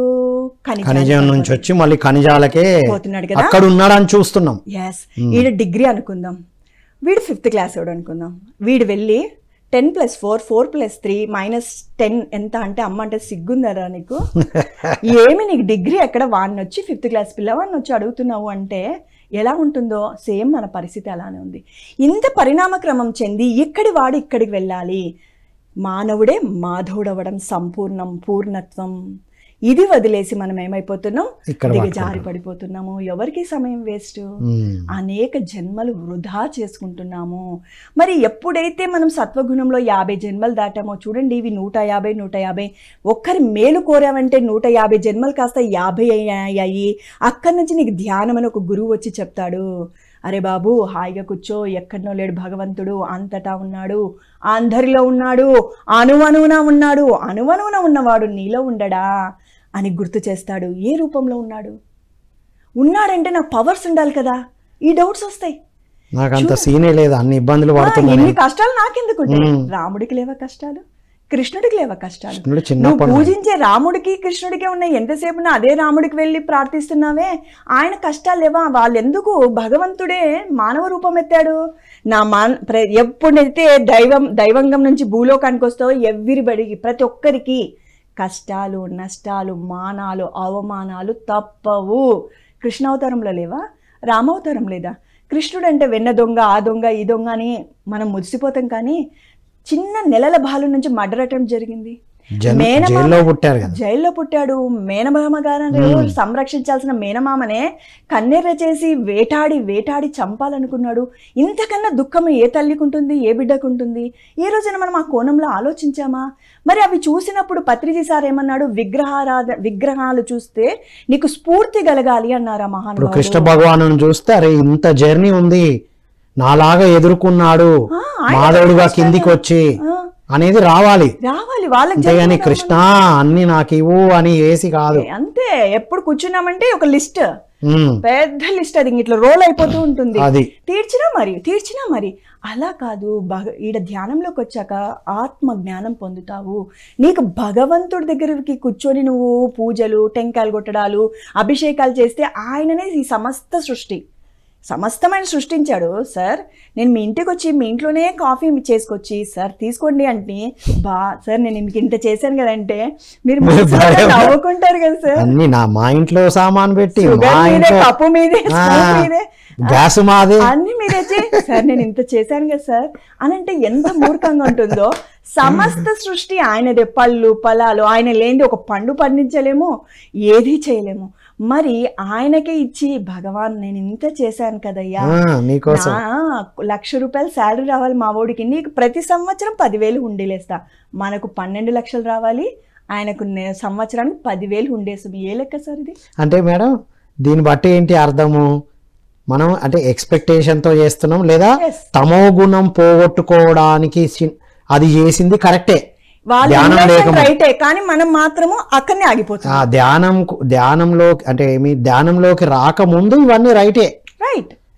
ఖనిజం నుంచి వచ్చి మళ్ళీ ఖనిజాలకే పోతున్నాడు కదా, అక్కడ ఉన్నాడని చూస్తున్నాం. ఎస్, ఈడ డిగ్రీ అనుకుందాం, వీడు 5th క్లాస్ వాడు అనుకుందాం, వీడు వెళ్ళి 10 + 4 4 + 3 -10 ఎంత అంటే అమ్మ అంటే సిగ్గుందరా నీకు, ఏమి నీకు డిగ్రీ ఎక్కడ, వాడిని వచ్చి 5th క్లాస్ పిల్లవాడిని వచ్చి అడుగుతున్నావు అంటే ఎలా ఉంటుందో సేమ్ మన పరిస్థితి అలానే ఉంది. ఇంత పరిణామక్రమం చెంది ఇక్కడి వాడు ఇక్కడికి వెళ్ళాలి, మానవుడే మాధవుడవడం, సంపూర్ణం, పూర్ణత్వం, ఇది వదిలేసి మనం ఏమైపోతున్నాం, దిగజారి పడిపోతున్నాము. ఎవరికి సమయం వేస్ట్, అనేక జన్మలు వృధా చేసుకుంటున్నాము. మరి ఎప్పుడైతే మనం సత్వగుణంలో 50 జన్మలు దాటామో చూడండి, ఇవి 150 ఒక్కరి మేలు కోరామంటే 150 జన్మలు కాస్త 50 అయ్యాయి. అక్కడి నుంచి నీకు ధ్యానం అని ఒక గురువు వచ్చి చెప్తాడు, అరే బాబు హాయిగా కూర్చో, ఎక్కడనో లేడు భగవంతుడు, అంతటా ఉన్నాడు, అందరిలో ఉన్నాడు, అణువణువున ఉన్నాడు, అణువణువున ఉన్నవాడు నీలో ఉండడా అని గుర్తు చేస్తాడు. ఏ రూపంలో ఉన్నాడంటే నాకు పవర్స్ ఉండాలి కదా, ఈ డౌట్స్ వస్తాయి. నాకంత సీనే లేదు, అన్ని ఇబ్బందులు పడుతున్నా, ఎన్ని కష్టాలు నాకెందుకు ఉంటాయి? రాముడికి లేవా కష్టాలు, కృష్ణుడికి లేవా కష్టాలు? నువ్వు పూజించే రాముడికి కృష్ణుడికే ఉన్నాయి, ఎంతసేపు అదే రాముడికి వెళ్ళి ప్రార్థిస్తున్నావే, ఆయన కష్టాలు లేవా? వాళ్ళెందుకు? భగవంతుడే మానవ రూపం ఎత్తాడు. ఎప్పుడైతే దైవంగం నుంచి భూలోకానికి వస్తావో ఎవ్రీబడికి, ప్రతి ఒక్కరికి కష్టాలు, నష్టాలు, మానాలు, అవమానాలు తప్పవు. కృష్ణావతారంలో లేవా? రామావతారం లేదా? కృష్ణుడు అంటే వెన్న దొంగ, ఆ దొంగ, ఈ దొంగ అని మనం మురిసిపోతాం, కానీ చిన్న నెలల బాలు నుంచి మర్డర్ అటెంప్ట్ జరిగింది. జైల్లో పుట్టారు కదా, జైల్లో పుట్టాడు. మేనమామ గారు సంరక్షించాల్సిన మేనమామనే కన్నెర్ర చేసి వేటాడి వేటాడి చంపాలనుకున్నాడు. ఇంతకన్నా దుఃఖం ఏ తల్లికి ఉంటుంది, ఏ బిడ్డకు ఉంటుంది? ఈ రోజున మనం ఆ కోణంలో ఆలోచించామా? మరి అవి చూసినప్పుడు పత్రిజీ సార్ ఏమన్నాడు? విగ్రహాలు చూస్తే నీకు స్ఫూర్తి కలగాలి అన్నారా మహానుభావుడు. కృష్ణ భగవాను చూస్తే అరే ఇంత జర్నీ ఉంది, నాలాగా ఎదుర్కొన్నాడు, మాధవుడిగా కిందికి వచ్చి అనేది రావాలి వాళ్ళకి. కృష్ణ అన్ని నాకు ఇవ్వు అని వేసి కాదు అంతే. ఎప్పుడు కూర్చున్నామంటే ఒక లిస్ట్, పెద్ద లిస్ట్, అది ఇట్లా రోల్ అయిపోతూ ఉంటుంది. తీర్చినా మరి అలా కాదు. ఈడ ధ్యానంలోకి వచ్చాక ఆత్మ జ్ఞానం పొందుతావు. నీకు భగవంతుడి దగ్గరికి కూర్చొని నువ్వు పూజలు, టెంకాయలు కొట్టడాలు, అభిషేకాలు చేస్తే ఆయననే ఈ సమస్తమైన సృష్టించాడు. సార్ నేను మీ ఇంటికి వచ్చి మీ ఇంట్లోనే కాఫీ చేసుకొచ్చి సార్ తీసుకోండి అంటే సార్ నేను మీకు ఇంత చేశాను కదంటే మీరు నవ్వుకుంటారు కదా సార్. అన్ని మా ఇంట్లో సామాన్ పెట్టి కప్పు మీదే గ్యాస్ మాదే అన్ని మీరే సార్ నేను ఇంత చేశాను కదా సార్ అని అంటే ఎంత మూర్ఖంగా ఉంటుందో. సమస్త సృష్టి ఆయనదే. పళ్ళు ఫలాలు ఆయన లేనిది ఒక పండు పండించలేము, ఏది చేయలేము. మరి ఆయనకే ఇచ్చి భగవాన్ నేను ఇంత చేశాను కదయ్యా, 1,00,000 రూపాయలు శాలరీ రావాలి మా ఓడికి, నీకు ప్రతి సంవత్సరం 10,000 ఉండేలేస్తా. మనకు 12 లక్షలు రావాలి, ఆయనకు సంవత్సరానికి 10,000 ఉండేస్తాం. ఏ లెక్క సార్ ఇది? అంటే మేడం దీన్ని బట్టి ఏంటి అర్థము? మనం అంటే ఎక్స్పెక్టేషన్తో చేస్తున్నాం, లేదా తమో గుణం పోగొట్టుకోవడానికి అది చేసింది కరెక్టే, రైటే, కానీ మనం మాత్రము అక్కడనే ఆగిపోతాం. ధ్యానంలోకి రాకముందు ఇవన్నీ రైటే.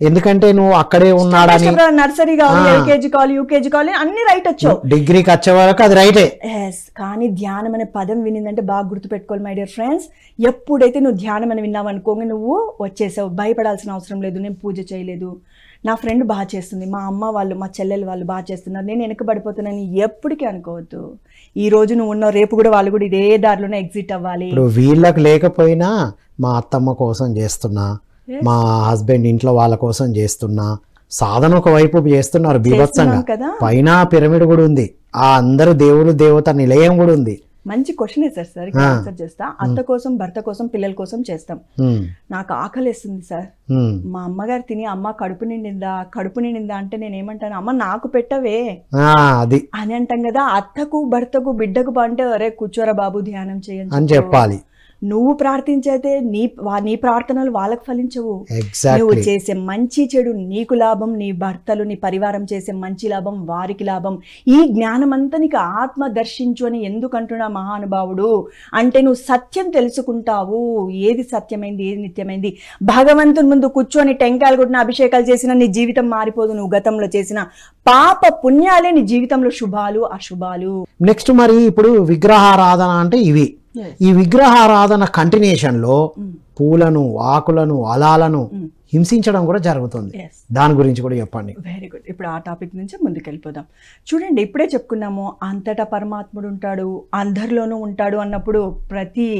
ఎందుకంటే నువ్వు అక్కడే ఉన్నాడని, నర్సరీ కావాలి, ఎల్కేజీ కావాలి, యూకేజీ కావాలి, అన్ని రైట్ వచ్చావు, డిగ్రీకి వచ్చే వరకు అది రైటే. కానీ ధ్యానం అనే పదం వినిందంటే బాగా గుర్తుపెట్టుకోవాలి మై డియర్ ఫ్రెండ్స్. ఎప్పుడైతే నువ్వు ధ్యానం అని విన్నావు అనుకోగా నువ్వు వచ్చేసావు. భయపడాల్సిన అవసరం లేదు. నేను పూజ చేయలేదు, నా ఫ్రెండ్ బాగా చేస్తుంది, మా అమ్మ వాళ్ళు మా చెల్లెలు వాళ్ళు బాగా చేస్తున్నారు, నేను వెనకబడిపోతున్నాను ఎప్పటికీ అనుకోవద్దు. ఈ రోజు నువ్వు ఉన్నావు, రేపు కూడా వాళ్ళు కూడా ఇదే దారిలోనే ఎగ్జిట్ అవ్వాలి. ఇప్పుడు వీళ్ళకి లేకపోయినా మా అత్తమ్మ కోసం చేస్తున్నా, మా హస్బెండ్ ఇంట్లో వాళ్ళ కోసం చేస్తున్నా, సాధన ఒక వైపు చేస్తున్నారు బీభత్సంగా. పైన పిరమిడ్ కూడా ఉంది, ఆ అందరు దేవుడు దేవత నిలయం కూడా ఉంది. మంచి క్వశ్చన్ సార్ ఆన్సర్ చేస్తా. అత్త కోసం, భర్త కోసం, పిల్లల కోసం చేస్తాం. నాకు ఆకలిస్తుంది సార్, మా అమ్మగారు తిని అమ్మ కడుపు నిండిందా అంటే నేను ఏమంటాను, అమ్మ నాకు పెట్టవే అది అని అంటాం కదా. అత్తకు, భర్తకు, బిడ్డకు అంటే అరే కూర్చోరా బాబు ధ్యానం చేయండి అని చెప్పాలి. నువ్వు ప్రార్థించైతే నీ ప్రార్థనలు వాళ్ళకు ఫలించవు. నువ్వు చేసే మంచి చెడు నీకు లాభం, నీ భర్తలు నీ పరివారం చేసే మంచి లాభం వారికి లాభం. ఈ జ్ఞానం అంతా నీకు ఆత్మ దర్శించు అని ఎందుకంటున్నా మహానుభావుడు అంటే నువ్వు సత్యం తెలుసుకుంటావు. ఏది సత్యమైంది, ఏది నిత్యమైంది. భగవంతుని ముందు కూర్చొని టెంకాయలు కొట్టిన, అభిషేకాలు చేసిన నీ జీవితం మారిపోదు. నువ్వు గతంలో చేసిన పాప పుణ్యాలే నీ జీవితంలో శుభాలు అశుభాలు. నెక్స్ట్ మరి ఇప్పుడు విగ్రహారాధన అంటే ఇవి. ఈ విగ్రహారాధన కంటిన్యూషన్ లో పూలను, ఆకులను, అలాలను హింసించడం కూడా జరుగుతుంది. దాని గురించి కూడా చెప్పండి. Very good. ఇప్పుడు ఆ టాపిక్ నుంచి ముందుకు వెళ్ళిపోదాం. చూడండి, ఇప్పుడే చెప్పుకున్నాము అంతటా పరమాత్ముడు ఉంటాడు, అందరిలోనూ ఉంటాడు అన్నప్పుడు ప్రతి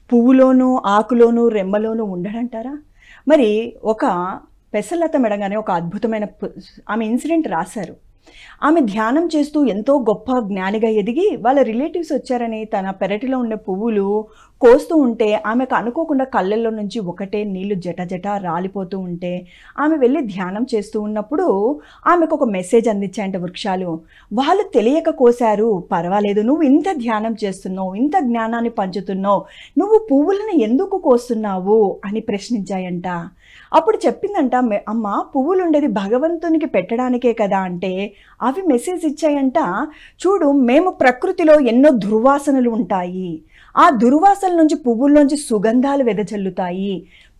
పువ్వులోనూ, ఆకులోనూ, రెమ్మలోనూ ఉండడంటారా? మరి ఒక పెసలత మెడగానే ఒక అద్భుతమైన ఆమె ఇన్సిడెంట్ రాశారు. ఆమె ధ్యానం చేస్తూ ఎంతో గొప్ప జ్ఞానిగా ఎదిగి వాళ్ళ రిలేటివ్స్ వచ్చారని తన పెరటిలో ఉండే పువ్వులు కోస్తూ ఉంటే ఆమెకు అనుకోకుండా కళ్ళల్లో నుంచి ఒకటే నీళ్లు జట రాలిపోతూ ఉంటే ఆమె వెళ్ళి ధ్యానం చేస్తూ ఉన్నప్పుడు ఆమెకు ఒక మెసేజ్ అందించాయంట వృక్షాలు. వాళ్ళు తెలియక కోసారు, పర్వాలేదు, నువ్వు ఇంత ధ్యానం చేస్తున్నావు, ఇంత జ్ఞానాన్ని పంచుతున్నావు, నువ్వు పువ్వులను ఎందుకు కోస్తున్నావు అని ప్రశ్నించాయంట. అప్పుడు చెప్పిందంట, అమ్మ పువ్వులు ఉండేది భగవంతునికి పెట్టడానికే కదా అంటే అవి మెసేజ్ ఇచ్చాయంట, చూడు మేము ప్రకృతిలో ఎన్నో దుర్వాసనలు ఉంటాయి, ఆ దుర్వాసనల నుంచి పువ్వుల్లోంచి సుగంధాలు వెదజల్లుతాయి.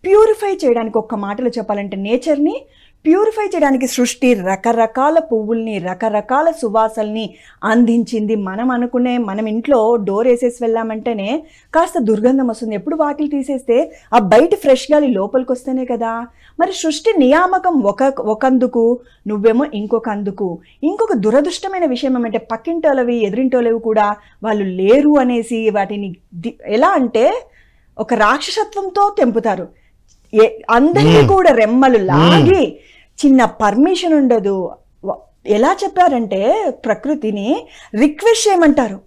ప్యూరిఫై చేయడానికి, ఒక్క మాటలో చెప్పాలంటే నేచర్ని ప్యూరిఫై చేయడానికి సృష్టి రకరకాల పువ్వుల్ని, రకరకాల సువాసనల్ని అందించింది. మనం ఇంట్లో డోర్ వేసేసి వెళ్ళామంటేనే కాస్త దుర్గంధం వస్తుంది. ఎప్పుడు వాకిలి తీసేస్తే ఆ బయట ఫ్రెష్ గాలి లోపలికి వస్తేనే కదా. మరి సృష్టి నియామకం ఒకందుకు, నువ్వేమో ఇంకొక అందుకు. ఇంకొక దురదృష్టమైన విషయం ఏమంటే పక్కింటోలవి, ఎదురింటోలవి కూడా వాళ్ళు లేరు అనేసి వాటిని ఎలా అంటే ఒక రాక్షసత్వంతో తెంపుతారు. అందరికీ కూడా రెమ్మలు లాగి, చిన్న పర్మిషన్ ఉండదు. ఎలా చెప్పారంటే ప్రకృతిని రిక్వెస్ట్ చేయమంటారు.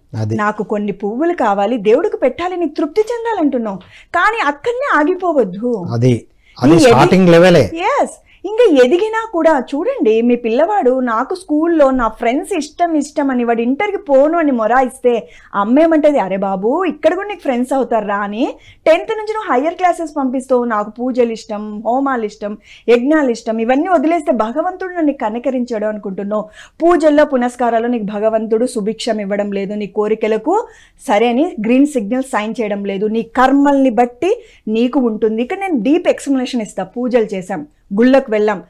నాకు కొన్ని పువ్వులు కావాలి, దేవుడికి పెట్టాలి, నీకు తృప్తి చెందాలంటున్నావు, కానీ అక్కడనే ఆగిపోవద్దు. అది స్టార్టింగ్ లెవెలే. ఎస్, ఇంకా ఎదిగినా కూడా చూడండి, మీ పిల్లవాడు నాకు స్కూల్లో నా ఫ్రెండ్స్ ఇష్టం అని వాడు ఇంటర్కి పోను అని మొరాయిస్తే అమ్మేమంటది, అరే బాబు ఇక్కడ కూడా నీకు ఫ్రెండ్స్ అవుతారా అని 10th నుంచి నువ్వు హయ్యర్ క్లాసెస్ పంపిస్తావు. నాకు పూజలు ఇష్టం, హోమాలు ఇష్టం, యజ్ఞాలు ఇష్టం, ఇవన్నీ వదిలేస్తే భగవంతుడు నన్ను కనికరించాడు అనుకుంటున్నావు. పూజల్లో పునస్కారాలు నీకు భగవంతుడు సుభిక్షం ఇవ్వడం లేదు, నీ కోరికలకు సరే అని గ్రీన్ సిగ్నల్ సైన్ చేయడం లేదు, నీ కర్మల్ని బట్టి నీకు ఉంటుంది. ఇక్కడ నేను డీప్ ఎక్స్ప్లెనేషన్ ఇస్తా. పూజలు చేశాం, గుళ్ళకు వెళ్ళాం,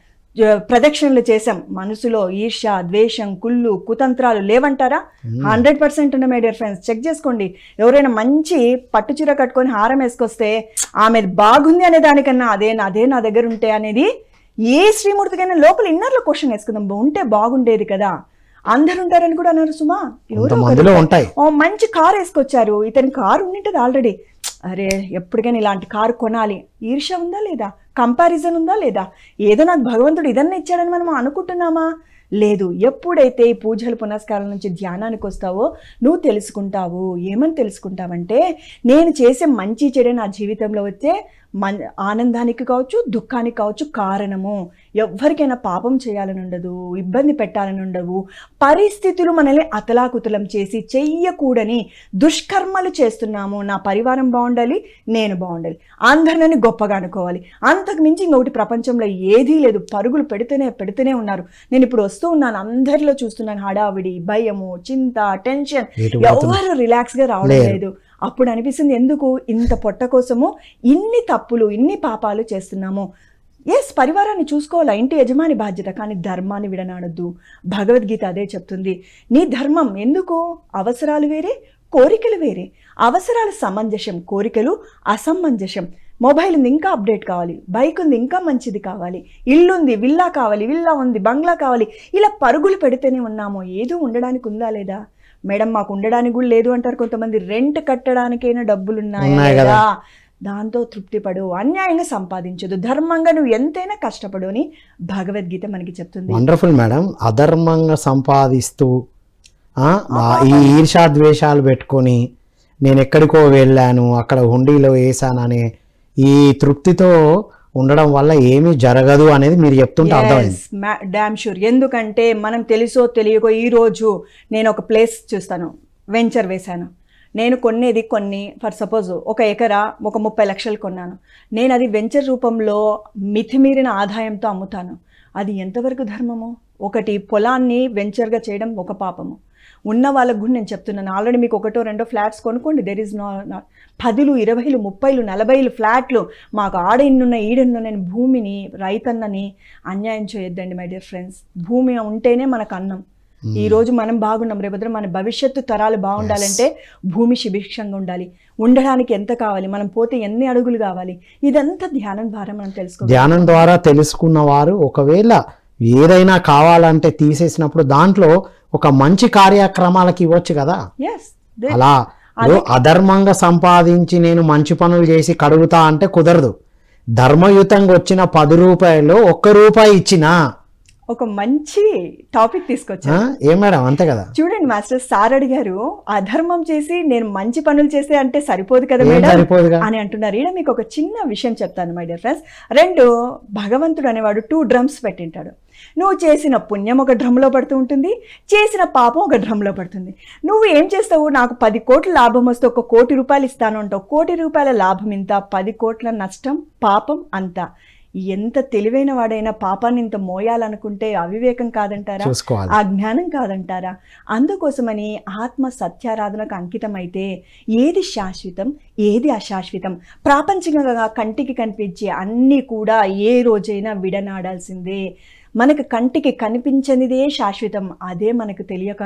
ప్రదక్షిణలు చేశాం, మనసులో ఈర్ష, ద్వేషం, కుళ్ళు, కుతంత్రాలు లేవంటారా? 100% ఉన్న మై డియర్ ఫ్రెండ్స్. చెక్ చేసుకోండి. ఎవరైనా మంచి పట్టు చీర కట్టుకొని హారం వేసుకొస్తే ఆమె బాగుంది అనే దానికన్నా అదే నా దగ్గర ఉంటే అనేది ఏ శ్రీమూర్తికైనా లోపల ఇన్నర్లో క్వశ్చన్ వేసుకుందాం, ఉంటే బాగుండేది కదా. అందరు ఉంటారని కూడా అన్నారు సుమా. ఎవరో మంచి కారు వేసుకొచ్చారు, ఇతని కారు ఉండింటది ఆల్రెడీ, అరే ఎప్పటికైనా ఇలాంటి కారు కొనాలి. ఈర్ష ఉందా లేదా? కంపారిజన్ ఉందా లేదా? ఏదో నాకు భగవంతుడు ఇదన్నా ఇచ్చాడని మనం అనుకుంటున్నామా? లేదు. ఎప్పుడైతే ఈ పూజలు పునస్కారాల నుంచి ధ్యానానికి వస్తావో నువ్వు తెలుసుకుంటావు. ఏమని తెలుసుకుంటావంటే, నేను చేసే మంచి చెడే నా జీవితంలో వచ్చే ఆనందానికి కావచ్చు, దుఃఖానికి కావచ్చు కారణము. ఎవ్వరికైనా పాపం చేయాలని ఉండదు, ఇబ్బంది పెట్టాలని ఉండవు. పరిస్థితులు మనల్ని అతలాకుతలం చేసి చెయ్యకూడని దుష్కర్మలు చేస్తున్నాము. నా పరివారం బాగుండాలి, నేను బాగుండాలి, అందరిని గొప్పగా అనుకోవాలి, అంతకు మించి ఇంకొకటి ప్రపంచంలో ఏదీ లేదు. పరుగులు పెడుతూనే ఉన్నారు. నేను ఇప్పుడు వస్తూ ఉన్నాను, అందరిలో చూస్తున్నాను హడావిడి, భయము, చింత, టెన్షన్, ఎవరు రిలాక్స్గా రావడం లేదు. అప్పుడు అనిపిస్తుంది, ఎందుకు ఇంత పొట్ట కోసము ఇన్ని తప్పులు, ఇన్ని పాపాలు చేస్తున్నాము. ఎస్, పరివారాన్ని చూసుకోవాలా, ఇంటి యజమాని బాధ్యత, కానీ ధర్మాన్ని విడనాడొద్దు. భగవద్గీత అదే చెప్తుంది. నీ ధర్మం ఎందుకు? అవసరాలు వేరే, కోరికలు వేరే. అవసరాలు సమంజసం, కోరికలు అసమంజసం. మొబైల్ ఉంది, ఇంకా అప్డేట్ కావాలి, బైక్ ఉంది, ఇంకా మంచిది కావాలి, ఇల్లుంది, విల్లా కావాలి, విల్లా ఉంది, బంగ్లా కావాలి, ఇలా పరుగులు పెడితేనే ఉన్నాము. ఏదో ఉండడానికి ఉందా లేదా? మేడం మాకు ఉండడానికి కూడా లేదు అంటారు కొంతమంది. రెంట్ కట్టడానికైనా డబ్బులు ఉన్నాయా లేదా? దాంతో తృప్తిపడు, అన్యాయంగా సంపాదించదు, ధర్మంగా నువ్వు ఎంతైనా కష్టపడు అని భగవద్గీత మనకి చెప్తుంది. Wonderful madam. అధర్మంగా సంపాదిస్తూ ఈ ఈర్షాద్వేషాలు పెట్టుకొని నేను ఎక్కడికో వెళ్ళాను, అక్కడ హుండీలో వేసాననే ఈ తృప్తితో ఉండడం వల్ల ఏమీ జరగదు అనేది మీరు చెప్తుంటే అర్థమైంది. Damn sure. ఎందుకంటే మనం తెలుసో తెలియకో ఈరోజు నేను ఒక ప్లేస్ చూస్తాను, వెంచర్ వేశాను, నేను కొన్ని ఫర్ సపోజ్ ఒక ఎకరా ఒక 30 లక్షలు కొన్నాను, నేను అది వెంచర్ రూపంలో మితిమీరిన ఆదాయంతో అమ్ముతాను. అది ఎంతవరకు ధర్మము? ఒకటి పొలాన్ని వెంచర్గా చేయడం ఒక పాపము. ఉన్న వాళ్ళకు కూడా నేను చెప్తున్నాను, ఆల్రెడీ మీకు 1, 2 ఫ్లాట్స్ కొనుక్కోండి. దెర్ ఈజ్ నాట్ 10, 20, 30, 40 ఫ్లాట్లు. మాకు ఆడ ఇన్నున్న ఈడన్న నేను భూమిని, రైతన్నని అన్యాయం చేయొద్దండి మై డియర్ ఫ్రెండ్స్. భూమి ఉంటేనే మనకు అన్నం. ఈ రోజు మనం బాగున్నాం, రేపొద్దున మన భవిష్యత్తు తరాలు బాగుండాలంటే భూమి సుభిక్షంగా ఉండాలి. ఉండడానికి ఎంత కావాలి, మనం పోతే ఎన్ని అడుగులు కావాలి, ఇదంతా ధ్యానం ద్వారా మనం తెలుసుకోవాలి. ధ్యానం ద్వారా తెలుసుకున్న వారు ఒకవేళ ఏదైనా కావాలంటే తీసేసినప్పుడు దాంట్లో ఒక మంచి కార్యక్రమాలకి ఇవ్వచ్చు కదా. అలా అధర్మంగా సంపాదించి నేను మంచి పనులు చేసి కడుగుతా అంటే కుదరదు. ధర్మయుతంగా వచ్చిన 10 రూపాయలు 1 రూపాయి ఇచ్చినా ఒక మంచి టాపిక్ తీసుకొచ్చా. ఏం మేడం, అంతే కదా. చూడండి మాస్టర్, సార్ అడిగారు అధర్మం చేసి నేను మంచి పనులు చేస్తే అంటే సరిపోదు కదా మేడం అని అంటున్నారు. ఈడ మీకు ఒక చిన్న విషయం చెప్తాను మై డియర్ ఫ్రెండ్స్. 2 భగవంతుడు అనేవాడు 2 డ్రమ్స్ పెట్టింటాడు. నువ్వు చేసిన పుణ్యం ఒక డ్రమ్లో పడుతూ ఉంటుంది, చేసిన పాపం ఒక డ్రమ్లో పడుతుంది. నువ్వు ఏం చేస్తావు, నాకు 10 కోట్ల లాభం వస్తే 1 కోటి రూపాయలు ఇస్తాను అంటావు. 1 కోటి రూపాయల లాభం ఇంత, 10 కోట్ల నష్టం, పాపం అంత. ఎంత తెలివైన వాడైనా పాపాన్ని ఇంత మోయాలనుకుంటే అవివేకం కాదంటారా? ఆ జ్ఞానం కాదంటారా? అందుకోసమని ఆత్మ సత్యారాధనకు అంకితం అయితే ఏది శాశ్వతం, ఏది అశాశ్వతం, ప్రాపంచికంగా కంటికి కనిపించే అన్నీ కూడా ఏ రోజైనా విడనాడాల్సిందే. మనకు కంటికి కనిపించనిదే శాశ్వతం, అదే మనకు తెలియక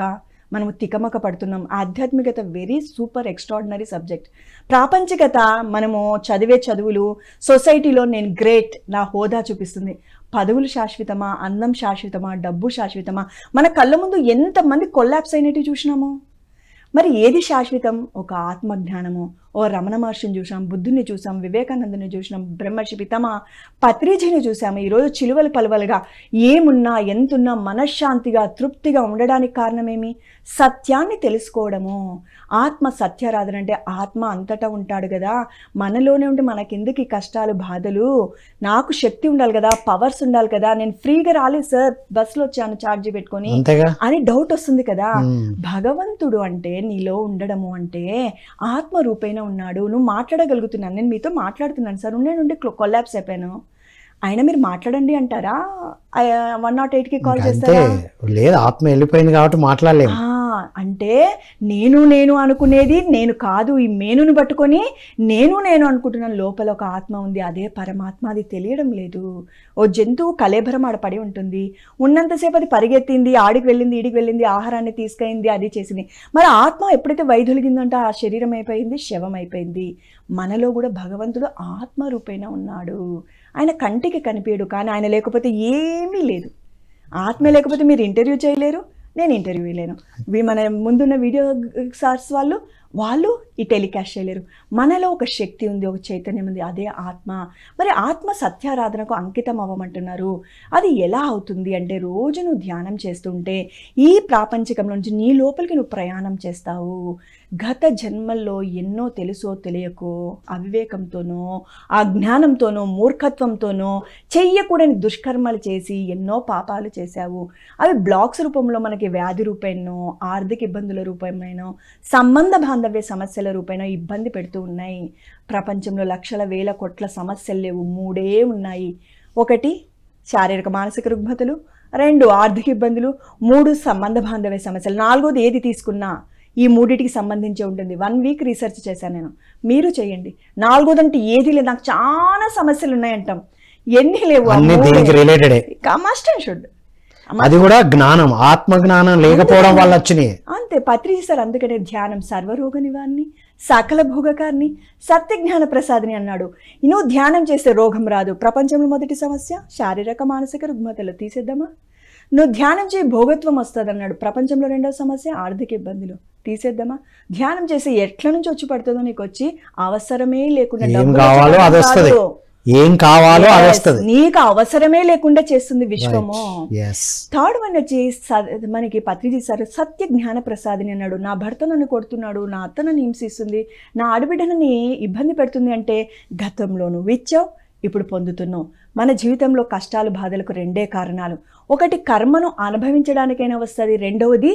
మనము తికమక పడుతున్నాం. ఆధ్యాత్మికత వెరీ సూపర్ ఎక్స్ట్రాడినరీ సబ్జెక్ట్. ప్రాపంచికత మనము చదివే చదువులు, సొసైటీలో నేను గ్రేట్, నా హోదా చూపిస్తుంది. పదవులు శాశ్వతమా, అందం శాశ్వతమా, డబ్బు శాశ్వతమా? మన కళ్ళ ముందు ఎంతమంది కొల్లాప్స్ అయినట్టు చూసినాము. మరి ఏది శాశ్వతం? ఒక ఆత్మజ్ఞానము, ఓ రమణ మహర్షిని చూసాం, బుద్ధుని చూసాం, వివేకానందుని చూసాం, బ్రహ్మర్షి పితామహ పత్రిజీని చూసాము. ఈరోజు చిలువలు పలువలుగా ఏమున్నా ఎంతున్నా మనశ్శాంతిగా తృప్తిగా ఉండడానికి కారణమేమి? సత్యాన్ని తెలుసుకోవడము. ఆత్మ సత్యారాధన అంటే ఆత్మ అంతటా ఉంటాడు కదా, మనలోనే ఉండి మనకెందుకు ఈ కష్టాలు బాధలు, నాకు శక్తి ఉండాలి కదా, పవర్స్ ఉండాలి కదా, నేను ఫ్రీగా రాలేదు సార్, బస్సులో వచ్చాను ఛార్జీ పెట్టుకొని అని డౌట్ వస్తుంది కదా. భగవంతుడు అంటే నీలో ఉండడము అంటే ఆత్మ రూపేణ ఉన్నాడు. నువ్వు మాట్లాడగలుగుతున్నాను, నేను మీతో మాట్లాడుతున్నాను సార్, ఉండి కొలాప్స్ అయిపోయాను, అయినా మీరు మాట్లాడండి అంటారా? 108కి కాల్ చేస్తారా? లేదు, ఆత్మ వెళ్ళిపోయింది కాబట్టి మాట్లాడలేము. అంటే నేను అనుకునేది నేను కాదు, ఈ మేనుని పట్టుకొని నేను అనుకుంటున్నాను. లోపల ఒక ఆత్మ ఉంది, అదే పరమాత్మ, అది తెలియడం లేదు. ఓ జంతువు కలేభరం ఆడ పడి ఉంటుంది, ఉన్నంతసేపు అది పరిగెత్తింది, ఆడికి వెళ్ళింది, ఈడికి వెళ్ళింది, ఆహారాన్ని తీసుకెళ్ళింది, అది చేసింది. మరి ఆత్మ ఎప్పుడైతే వైదొలిగిందంటే ఆ శరీరం అయిపోయింది, శవం అయిపోయింది. మనలో కూడా భగవంతుడు ఆత్మ రూపేణ ఉన్నాడు. ఆయన కంటికి కనిపించడు, కానీ ఆయన లేకపోతే ఏమీ లేదు. ఆత్మ లేకపోతే మీరు ఇంటర్వ్యూ చేయలేరు, నేను ఇంటర్వ్యూ చేయలేను, మన ముందున్న వీడియో సార్స్ వాళ్ళు ఈ టెలికాస్ట్ చేయలేరు. మనలో ఒక శక్తి ఉంది, ఒక చైతన్యం ఉంది, అదే ఆత్మ. మరి ఆత్మ సత్యారాధనకు అంకితం అవ్వమంటున్నారు. అది ఎలా అవుతుంది అంటే రోజు నువ్వు ధ్యానం చేస్తుంటే ఈ ప్రాపంచికంలో నుంచి నీ లోపలికి నువ్వు ప్రయాణం చేస్తావు. గత జన్మల్లో ఎన్నో తెలుసో తెలియకో అవివేకంతోనో అజ్ఞానంతోనో మూర్ఖత్వంతోనో చెయ్యకూడని దుష్కర్మలు చేసి ఎన్నో పాపాలు చేశావు. అవి బ్లాక్స్ రూపంలో మనకి వ్యాధి రూపేణో, ఆర్థిక ఇబ్బందుల రూపేణో, సంబంధ బాంధవ్య సమస్యల రూపేణో ఇబ్బంది పెడుతూ ఉన్నాయి. ప్రపంచంలో లక్షల వేల కోట్ల సమస్యలు లేవు, 3 ఉన్నాయి. 1 శారీరక మానసిక రుగ్మతలు, 2 ఆర్థిక ఇబ్బందులు, 3 సంబంధ బాంధవ్య సమస్యలు, 4ది ఏది తీసుకున్నా ఈ 3టికి సంబంధించి ఉంటుంది. 1 వీక్ రీసెర్చ్ చేశాను నేను, మీరు చేయండి. 4దంటే ఏది లేదు, నాకు చాలా సమస్యలు ఉన్నాయంటాం, ఎన్ని లేవు, మస్ట్ అండ్ షుడ్. అది కూడా జ్ఞానం, ఆత్మ జ్ఞానం లేకపోవడం వల్ల వచ్చినాయి అంతే. పత్రిజీ సార్ అందుకనే ధ్యానం సర్వరోగ నివారణి, సకల భోగకారిని, సత్య జ్ఞాన ప్రసాదిని అన్నాడు. నువ్వు ధ్యానం చేస్తే రోగం రాదు. ప్రపంచంలో మొదటి సమస్య శారీరక మానసిక రుగ్మతలు, తీసేద్దామా? నువ్వు ధ్యానం చేయి భోగత్వం వస్తుంది అన్నాడు. ప్రపంచంలో 2వ సమస్య ఆర్థిక ఇబ్బందులు, తీసేద్దామా? ధ్యానం చేసి ఎట్ల నుంచి వచ్చి పడుతుందో నీకు వచ్చి అవసరమే లేకుండా ఏం కావాలో అది వస్తుంది, నీకు అవసరమే లేకుండా చేస్తుంది విశ్వము. థర్డ్ వన్ వచ్చి మనకి పత్రిజీ సార్ సత్య జ్ఞాన ప్రసాదిని అన్నాడు. నా భర్త నన్ను కొడుతున్నాడు, నా అత్త నన్ను హింసిస్తుంది, నా ఆడబిడ్డని ఇబ్బంది పెడుతుంది అంటే గతంలో నువ్వు ఇచ్చావు, ఇప్పుడు పొందుతున్నావు. మన జీవితంలో కష్టాలు బాధలకు 2 కారణాలు. 1 కర్మను అనుభవించడానికైనా వస్తుంది, 2వది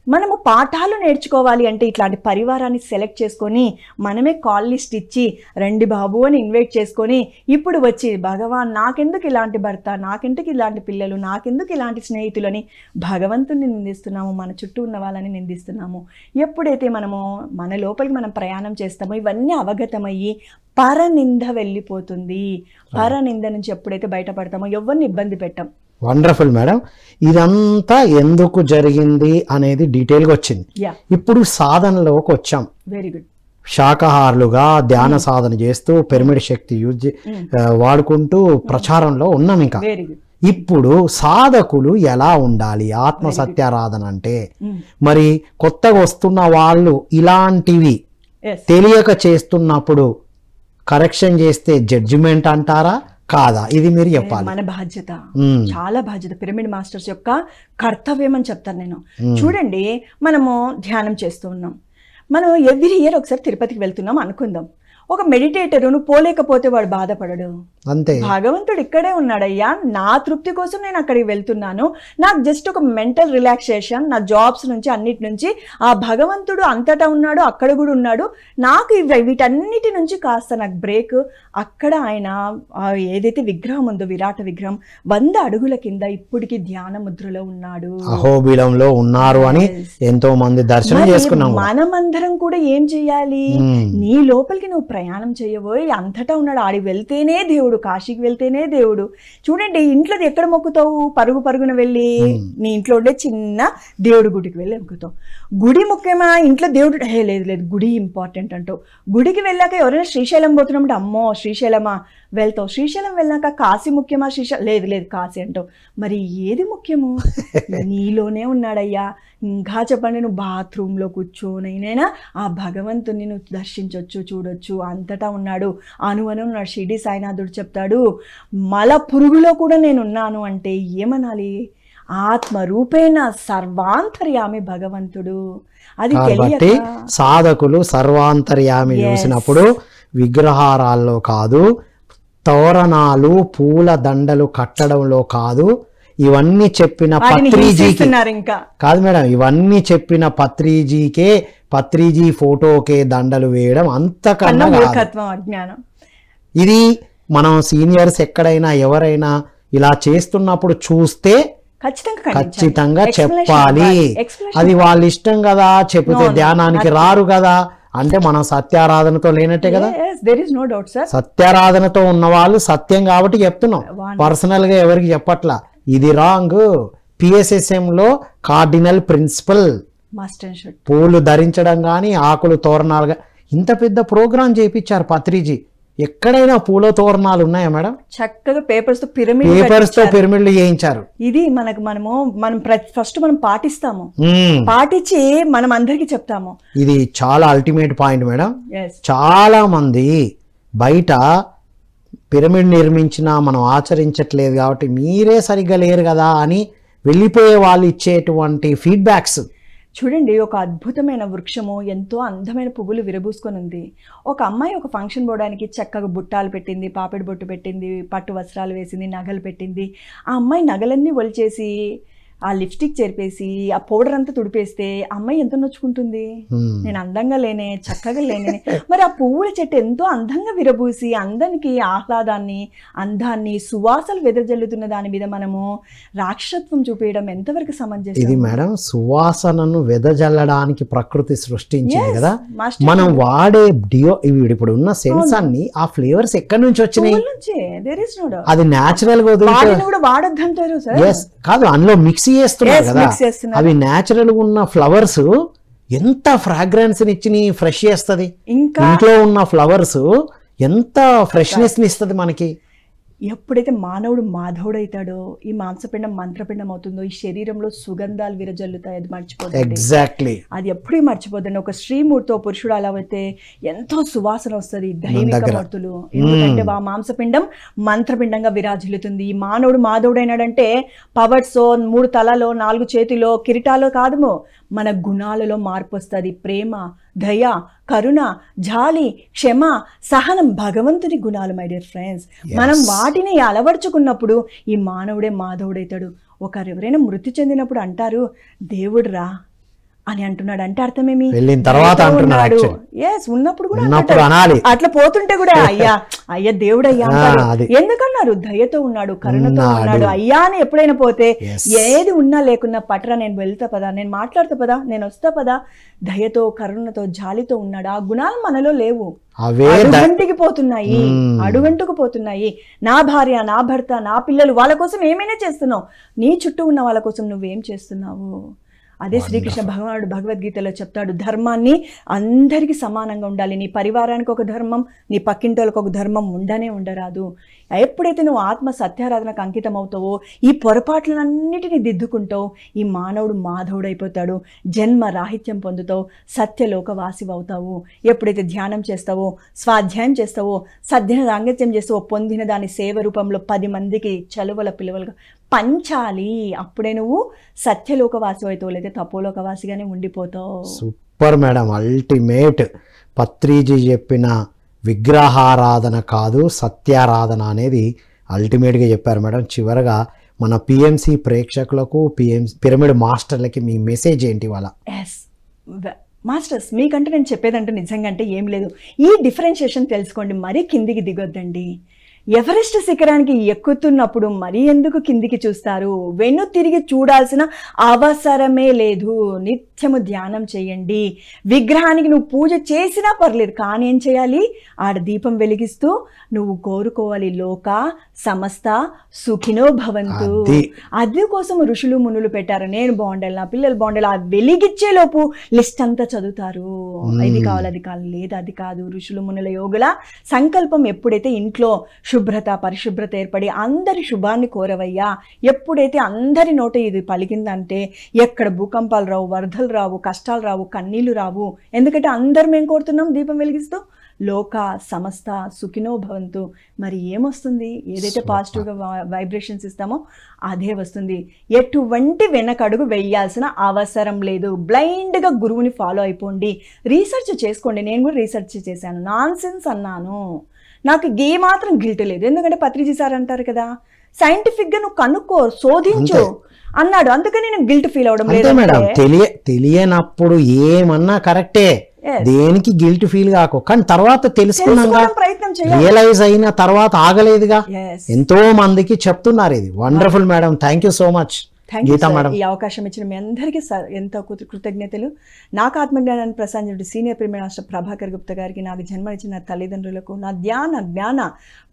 మనము పాఠాలు నేర్చుకోవాలి అంటే ఇట్లాంటి పరివారాన్ని సెలెక్ట్ చేసుకొని మనమే కాల్ లిస్ట్ ఇచ్చి రండి బాబు అని ఇన్వైట్ చేసుకొని ఇప్పుడు వచ్చి భగవాన్ నాకెందుకు ఇలాంటి భర్త, నాకెందుకు ఇలాంటి పిల్లలు, నాకెందుకు ఇలాంటి స్నేహితులు అని భగవంతుని నిందిస్తున్నాము, మన చుట్టూ ఉన్న వాళ్ళని నిందిస్తున్నాము. ఎప్పుడైతే మనము మన లోపలికి మనం ప్రయాణం చేస్తామో ఇవన్నీ అవగతమయ్యి పరనింద వెళ్ళిపోతుంది. పరనింద నుంచి ఎప్పుడైతే బయటపడతామో ఎవరిని ఇబ్బంది పెట్టాం. వండర్ఫుల్ మేడం, ఇదంతా ఎందుకు జరిగింది అనేది డీటెయిల్గా వచ్చింది. ఇప్పుడు సాధనలోకి వచ్చాం. Very good. శాకాహారులుగా ధ్యాన సాధన చేస్తూ పిరమిడ్ శక్తి వాడుకుంటూ ప్రచారంలో ఉన్నాం. ఇంకా ఇప్పుడు సాధకులు ఎలా ఉండాలి ఆత్మ సత్యారాధన అంటే? మరి కొత్తగా వస్తున్న వాళ్ళు ఇలాంటివి తెలియక చేస్తున్నప్పుడు కరెక్షన్ చేస్తే జడ్జిమెంట్ అంటారా కాదా? ఇది మీరు చెప్పాలి. మన బాధ్యత, చాలా బాధ్యత, పిరమిడ్ మాస్టర్స్ యొక్క కర్తవ్యం అని చెప్తాను నేను. చూడండి, మనము ధ్యానం చేస్తూ ఉన్నాం, మనం ఎవ్రీ ఇయర్ ఒకసారి తిరుపతికి వెళ్తున్నాం అనుకుందాం. ఒక మెడిటేటర్ నువ్వు పోలేకపోతే వాడు బాధపడడు, అంతే. భగవంతుడు ఇక్కడే ఉన్నాడయ్యా, నా తృప్తి కోసం నేను అక్కడికి వెళ్తున్నాను, నాకు జస్ట్ ఒక మెంటల్ రిలాక్సేషన్, నా జాబ్స్ నుంచి అన్నిటి నుంచి ఆ భగవంతుడు అంతటా ఉన్నాడు, అక్కడ కూడా ఉన్నాడు, నాకు వీటన్నిటి నుంచి కాస్త నాకు బ్రేక్. అక్కడ ఆయన ఏదైతే విగ్రహం ఉందో విరాట విగ్రహం 100 అడుగుల కింద ఇప్పటికి ధ్యాన ముద్రలో ఉన్నాడు, అహోబిలంలో ఉన్నారు అని ఎంతో మంది దర్శనం చేసుకున్నాం. మనమందరం కూడా ఏం చెయ్యాలి? నీ లోపలికి నువ్వు ప్రయాణం చేయబోయి అంతటా ఉన్నాడు. ఆడికి వెళ్తేనే దేవుడు, కాశీకి వెళ్తేనే దేవుడు. చూడండి, ఇంట్లో ఎక్కడ మొక్కుతావు? పరుగు పరుగున వెళ్ళి నీ ఇంట్లో ఉండే చిన్న దేవుడి గుడికి వెళ్ళి మొక్కుతావు. గుడి ముఖ్యమా? ఇంట్లో దేవుడు లేదు లేదు, గుడి ఇంపార్టెంట్ అంటావు. గుడికి వెళ్ళాక ఎవరైనా శ్రీశైలం పోతున్నామంటే అమ్మో శ్రీశైలమా వెళ్తావు. శ్రీశైలం వెళ్ళాక కాశీ ముఖ్యమా? శ్రీశైలం లేదు లేదు కాశీ అంటావు. మరి ఏది ముఖ్యము? నీలోనే ఉన్నాడయ్యా. ఇంకా చెప్పండి, నువ్వు బాత్రూంలో కూర్చోనైనా ఆ భగవంతుని నువ్వు దర్శించవచ్చు, చూడొచ్చు. అంతటా ఉన్నాడు, అనువను ఉన్నాడు. షిరిడి సాయినాథుడు చెప్తాడు, మల పురుగులో కూడా నేనున్నాను అంటే ఏమనాలి? ఆత్మరూపేణ సర్వాంతర్యామి భగవంతుడు. అది కాబట్టి సాధకులు సర్వాంతర్యామి చూసినప్పుడు విగ్రహారాల్లో కాదు, తోరణాలు పూల దండలు కట్టడంలో కాదు, ఇవన్నీ చెప్పిన పత్రిజీకి కాదు మేడం, ఇవన్నీ చెప్పిన పత్రిజీకే, పత్రిజీ ఫోటోకే దండలు వేయడం అంతకన్నా అజ్ఞానం. ఇది మనం సీనియర్స్ ఎక్కడైనా ఎవరైనా ఇలా చేస్తున్నప్పుడు చూస్తే ఖచ్చితంగా చెప్పాలి. అది వాళ్ళ ఇష్టం కదా, చెప్తే ధ్యానానికి రారు కదా అంటే మనం సత్యారాధనతో లేనట్టే కదా. సత్యారాధనతో ఉన్న వాళ్ళు సత్యం కాబట్టి చెప్తున్నాం, పర్సనల్ గా ఎవరికి చెప్పట్లా. ఇది రాంగ్. PSSM లో కార్డినల్ ప్రిన్సిపల్ పూలు ధరించడం కానీ ఆకులు తోరణాలుగా ఇంత పెద్ద ప్రోగ్రాం చేయించారు పత్రిజీ. ఎక్కడైనా పూల తోరణాలు ఉన్నాయా మేడం? చక్కగా పేపర్స్ తో పిరమిడ్లు చేయించారు. ఇది మనం ఫస్ట్ మనం పాటిస్తాము, పాటించి మనం అందరికి చెప్తాము. ఇది చాలా అల్టిమేట్ పాయింట్ మేడం. చాలా మంది బయట పిరమిడ్ నిర్మించినా మనం ఆచరించట్లేదు కాబట్టి మీరే సరిగ్గా లేరు కదా అని వెళ్ళిపోయే వాళ్ళు ఇచ్చేటువంటి ఫీడ్బ్యాక్స్ చూడండి. ఒక అద్భుతమైన వృక్షము, ఎంతో అందమైన పువ్వులు విరబూసుకొని ఉంది. ఒక అమ్మాయి ఒక ఫంక్షన్ పోవడానికి చక్కగా బుట్టాలు పెట్టింది, పాపిడి బొట్టు పెట్టింది, పట్టు వస్త్రాలు వేసింది, నగలు పెట్టింది. ఆ అమ్మాయి నగలన్నీ ఒలిచేసి ఆ లిప్స్టిక్ చెరిపేసి ఆ పౌడర్ అంతా తుడిపేస్తే అమ్మాయి ఎంత నొచ్చుకుంటుంది? నేను అందంగా లేనే, చక్కగా లేనే. మరి ఆ పువ్వుల చెట్టు ఎంతో అందంగా విరబూసి అందరికి ఆహ్లాదాన్ని, అందాన్ని, సువాసనలు వెదజల్లుతున్న దాని మీద మనము రాక్షసత్వం చూపించడం ఎంతవరకు సమంజసం? ఇది మేడం, సువాసనను వెదజల్లడానికి ప్రకృతి సృష్టించింది కదా. మనం వాడే ఇప్పుడు ఉన్న సెన్స్ అన్ని ఆ ఫ్లేవర్స్ ఎక్కడి నుంచి వచ్చినాయి? అది న్యాచురల్ గా వాడొద్దంటారు కాదు, అందులో మిక్స్ చేస్తున్నారు కదా. అవి న్యాచురల్ గా ఉన్న ఫ్లవర్స్ ఎంత ఫ్రాగ్రెన్స్ ఇచ్చి ఫ్రెష్ చేస్తుంది. ఇంట్లో ఉన్న ఫ్లవర్స్ ఎంత ఫ్రెష్నెస్ ని ఇస్తుంది మనకి. ఎప్పుడైతే మానవుడు మాధవుడైతాడో, ఈ మాంసపిండం మంత్రపిండం అవుతుందో, ఈ శరీరంలో సుగంధాలు విరజల్లుతాయి. అది మర్చిపోతుంది. ఎగ్జాక్ట్లీ, అది ఎప్పుడూ మర్చిపోదండి. ఒక స్త్రీమూర్తితో పురుషుడు అలా అయితే ఎంతో సువాసన వస్తుంది, దైవిక మూర్తులు. ఎందుకంటే ఆ మాంసపిండం మంత్రపిండంగా విరాజిల్లుతుంది. ఈ మానవుడు మాధవుడైనాడంటే పవర్స్ 3 తలలో 4 చేతిలో కిరీటాలో కాదు, మన గుణాలలో మార్పు వస్తుంది. ప్రేమ, దయ, కరుణ, జాలి, క్షమ, సహనం భగవంతుని గుణాలు మై డియర్ ఫ్రెండ్స్. మనం వాటిని అలవర్చుకున్నప్పుడు ఈ మానవుడే మాధవుడైతాడు. ఒకరు ఎవరైనా మృతి చెందినప్పుడు అంటారు దేవుడు రా అని అంటున్నాడు. అంటే అర్థమేమి? ఉన్నప్పుడు కూడా అట్లా పోతుంటే కూడా అయ్యా అయ్యా దేవుడయ్యా అంటారు. ఎందుకన్నారు? దయతో ఉన్నాడు, కరుణతో ఉన్నాడు. అయ్యా అని ఎప్పుడైనా పోతే ఏది ఉన్నా లేకున్నా పట్రా, నేను వెళ్తా పదా, నేను మాట్లాడతా పదా, నేను వస్తా పదా, దయతో కరుణతో జాలితో ఉన్నాడు. ఆ గుణాలు మనలో లేవు, అడుగంటికి పోతున్నాయి. నా భార్య, నా భర్త, నా పిల్లలు, వాళ్ళ కోసం ఏమైనా చేస్తున్నావు. నీ చుట్టూ ఉన్న వాళ్ళ కోసం నువ్వేం చేస్తున్నావు? అదే శ్రీకృష్ణ భగవానుడు భగవద్గీతలో చెప్తాడు, ధర్మాన్ని అందరికీ సమానంగా ఉండాలి. నీ పరివారానికి ఒక ధర్మం, నీ పక్కింటోళ్ళకి ఒక ధర్మం ఉండరాదు. ఎప్పుడైతే నువ్వు ఆత్మ సత్యారాధనకు అంకితం అవుతావో, ఈ పొరపాట్లన్నిటినీ దిద్దుకుంటావు, ఈ మానవుడు మాధవుడైపోతాడు, జన్మ రాహిత్యం పొందుతావు, సత్యలోకవాసి అవుతావు. ఎప్పుడైతే ధ్యానం చేస్తావో, స్వాధ్యాయం చేస్తావో, సద్యన సాంగత్యం చేస్తావో, పొందిన దాని సేవ రూపంలో 10 మందికి చలువల పిలువలుగా పంచాలి. అప్పుడే నువ్వు సత్యలోకవాసి అవుతావు, లేదా తపోలోకవాసిగానే ఉండిపోతావు. Super madam, ultimate. పత్రిజీ చెప్పిన విగ్రహారాధన కాదు సత్యారాధన అనేది అల్టిమేట్గా చెప్పారు మేడం. చివరగా మన PMC ప్రేక్షకులకు, పిరమిడ్ మాస్టర్లకి మీ మెసేజ్ ఏంటి వాళ్ళ? మాస్టర్స్, మీకంటే నేను చెప్పేదంటే నిజంగా అంటే ఏం లేదు. ఈ డిఫరెన్షియేషన్ తెలుసుకోండి, మరీ కిందికి దిగొద్దండి. ఎవరెస్ట్ శిఖరానికి ఎక్కుతున్నప్పుడు మరీ ఎందుకు కిందికి చూస్తారు? వెన్ను తిరిగి చూడాల్సిన అవసరమే లేదు. నిత్యము ధ్యానం చేయండి. విగ్రహానికి నువ్వు పూజ చేసినా పర్లేదు, కానీ ఏం చేయాలి? ఆడ దీపం వెలిగిస్తూ నువ్వు కోరుకోవాలి, లోక సమస్త సుఖినో భవంతు. అది కోసం ఋషులు మునులు పెట్టారు. నేను బాగుండాలి, నా పిల్లలు బాగుండాలి. ఆ వెలిగిచ్చే లోపు లిస్ట్ అంతా చదువుతారు. ఇది కావాలి, అది కావాలి. లేదు, అది కాదు. ఋషులు మునుల యోగుల సంకల్పం ఎప్పుడైతే ఇంట్లో శుభ్రత పరిశుభ్రత ఏర్పడి అందరి శుభాన్ని కోరవయ్యా, ఎప్పుడైతే అందరి నోట ఇది పలికిందంటే ఎక్కడ భూకంపాలు రావు, వరదలు రావు, కష్టాలు రావు, కన్నీళ్లు రావు. ఎందుకంటే అందరం ఏం కోరుతున్నాం? దీపం వెలిగిస్తూ లోక సమస్త సుఖినో భవంతు. మరి ఏమొస్తుంది? ఏదైతే పాజిటివ్గా వైబ్రేషన్స్ ఇస్తామో అదే వస్తుంది. ఎటువంటి వెనకడుగు వేయాల్సిన అవసరం లేదు. బ్లైండ్గా గురువుని ఫాలో అయిపోండి. రీసెర్చ్ చేసుకోండి. నేను కూడా రీసెర్చ్ చేశాను. నాన్ సెన్స్ అన్నాను. నాకు ఏ మాత్రం గిల్ట్ లేదు. ఎందుకంటే పత్రిజీ సార్ అంటారు కదా, సైంటిఫిక్గా నువ్వు కనుక్కో, శోధించు అన్నాడు. అందుకని నేను గిల్ట్ ఫీల్ అవడం లేదు. మేడం, తెలియనప్పుడు ఏమన్నా కరెక్టే, దేనికి గిల్ట్ ఫీల్ కాకు. కానీ తర్వాత తెలుసుకున్నాక రియలైజ్ అయిన తర్వాత ఆగలేదుగా. ఎంతో మందికి చెప్తున్నారు. ఇది wonderful madam. Thank you so much Geeta madam. ఈ అవకాశం ఇచ్చిన మీ అందరికీ ఎంతో కృతజ్ఞతలు. నాకు ఆత్మజ్ఞానాన్ని ప్రసాదించిన senior premier master Prabhakar Gupta గారికి, నాకు జన్మనిచ్చిన తల్లిదండ్రులకు, నా జ్ఞాన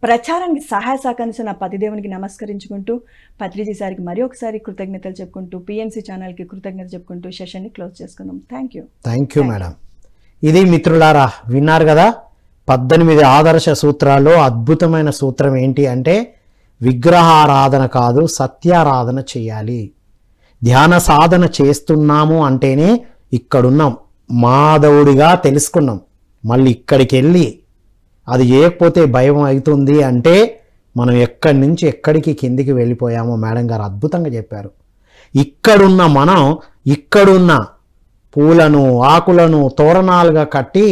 ప్రచారానికి సహాయ సహకరించిన నా పతిదేవునికి నమస్కరించుకుంటూ, పత్రిజీ సార్కి మరి ఒకసారి కృతజ్ఞతలు చెప్పుకుంటూ, పిఎంసి ఛానల్కి కృతజ్ఞతలు చెప్పుకుంటూ సెషన్ని క్లోజ్ చేసుకుందాం. Thank you madam. ఇది మిత్రులారా, విన్నారు కదా 18 ఆదర్శ సూత్రాల్లో అద్భుతమైన సూత్రం ఏంటి అంటే, విగ్రహారాధన కాదు, సత్యారాధన చేయాలి. ధ్యాన సాధన చేస్తున్నాము అంటేనే ఇక్కడున్నాం, మాధవుడిగా తెలుసుకున్నాం. మళ్ళీ ఇక్కడికి వెళ్ళి అది చేయకపోతే భయం అవుతుంది అంటే మనం ఎక్కడి నుంచి ఎక్కడికి కిందికి వెళ్ళిపోయామో మేడం గారు అద్భుతంగా చెప్పారు. ఇక్కడున్న మనం ఇక్కడున్న పూలను ఆకులను తోరణాలుగా కట్టి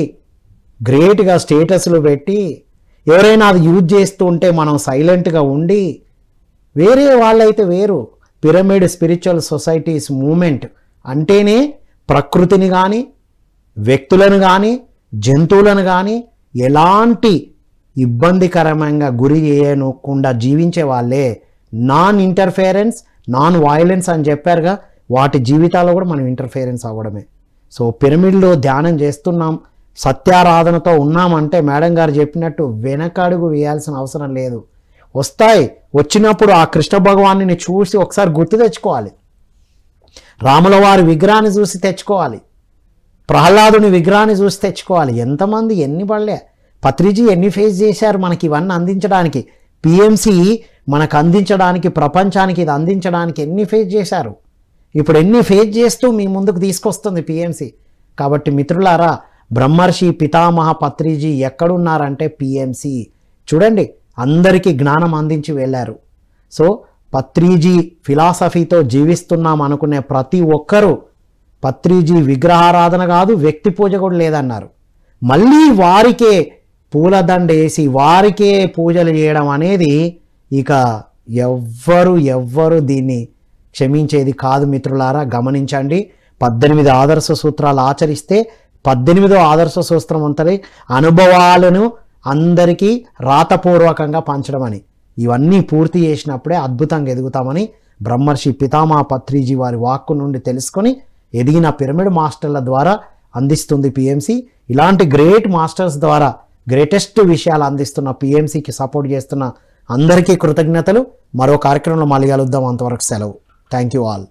గ్రేట్గా స్టేటస్లు పెట్టి ఎవరైనా అది యూజ్ చేస్తూ ఉంటే మనం సైలెంట్గా ఉండి, వేరే వాళ్ళైతే వేరు. పిరమిడ్ స్పిరిచువల్ సొసైటీస్ మూమెంట్ అంటేనే ప్రకృతిని కానీ వ్యక్తులను కానీ జంతువులను కానీ ఎలాంటి ఇబ్బందికరమైన గురి చేయకుండా జీవించే వాళ్ళే. నాన్ ఇంటర్ఫేరెన్స్, నాన్ వైలెన్స్ అని చెప్పారుగా, వాటి జీవితాల్లో కూడా మనం ఇంటర్ఫేరెన్స్ అవ్వడమే. సో పిరమిడ్లో ధ్యానం చేస్తున్నాం, సత్యారాధనతో ఉన్నామంటే మేడం గారు చెప్పినట్టు వెనకడుగు వేయాల్సిన అవసరం లేదు. వస్తాయి, వచ్చినప్పుడు ఆ కృష్ణ భగవాన్ని చూసి ఒకసారి గుర్తు తెచ్చుకోవాలి. రాముల వారి విగ్రహాన్ని చూసి తెచ్చుకోవాలి. ప్రహ్లాదుని విగ్రహాన్ని చూసి తెచ్చుకోవాలి. ఎంతమంది ఎన్ని పడలే, పత్రిజీ ఎన్ని ఫేస్ చేశారు మనకి ఇవన్నీ అందించడానికి. పిఎంసి మనకు అందించడానికి, ప్రపంచానికి ఇది అందించడానికి ఎన్ని ఫేస్ చేశారు. ఇప్పుడు ఎన్ని ఫేస్ చేస్తూ మీ ముందుకు తీసుకొస్తుంది పిఎంసి. కాబట్టి మిత్రులారా, బ్రహ్మర్షి పితామహ పత్రిజీ ఎక్కడున్నారంటే పిఎంసి. చూడండి, అందరికీ జ్ఞానం అందించి వెళ్ళారు. సో పత్రిజీ ఫిలాసఫీతో జీవిస్తున్నాం అనుకునే ప్రతి ఒక్కరూ పత్రిజీ విగ్రహారాధన కాదు, వ్యక్తి పూజ కూడా లేదన్నారు. మళ్ళీ వారికే పూలదండ వేసి వారికే పూజలు చేయడం అనేది ఇక ఎవ్వరు దీన్ని క్షమించేది కాదు. మిత్రులారా గమనించండి, 18 ఆదర్శ సూత్రాలు ఆచరిస్తే 18వ ఆదర్శ సూత్రం ఉంటుంది అనుభవాలను అందరికీ రాతపూర్వకంగా పంచడం అని. ఇవన్నీ పూర్తి చేసినప్పుడే అద్భుతంగా ఎదుగుతామని బ్రహ్మర్షి పితామహ పత్రిజీ వారి వాక్కు నుండి తెలుసుకొని ఎదిగిన పిరమిడ్ మాస్టర్ల ద్వారా అందిస్తుంది పిఎంసి. ఇలాంటి గ్రేట్ మాస్టర్స్ ద్వారా గ్రేటెస్ట్ విషయాలు అందిస్తున్న పిఎంసికి సపోర్ట్ చేస్తున్న అందరికీ కృతజ్ఞతలు. మరో కార్యక్రమంలో మళ్ళీ కలుద్దాం. అంతవరకు సెలవు. Thank you all.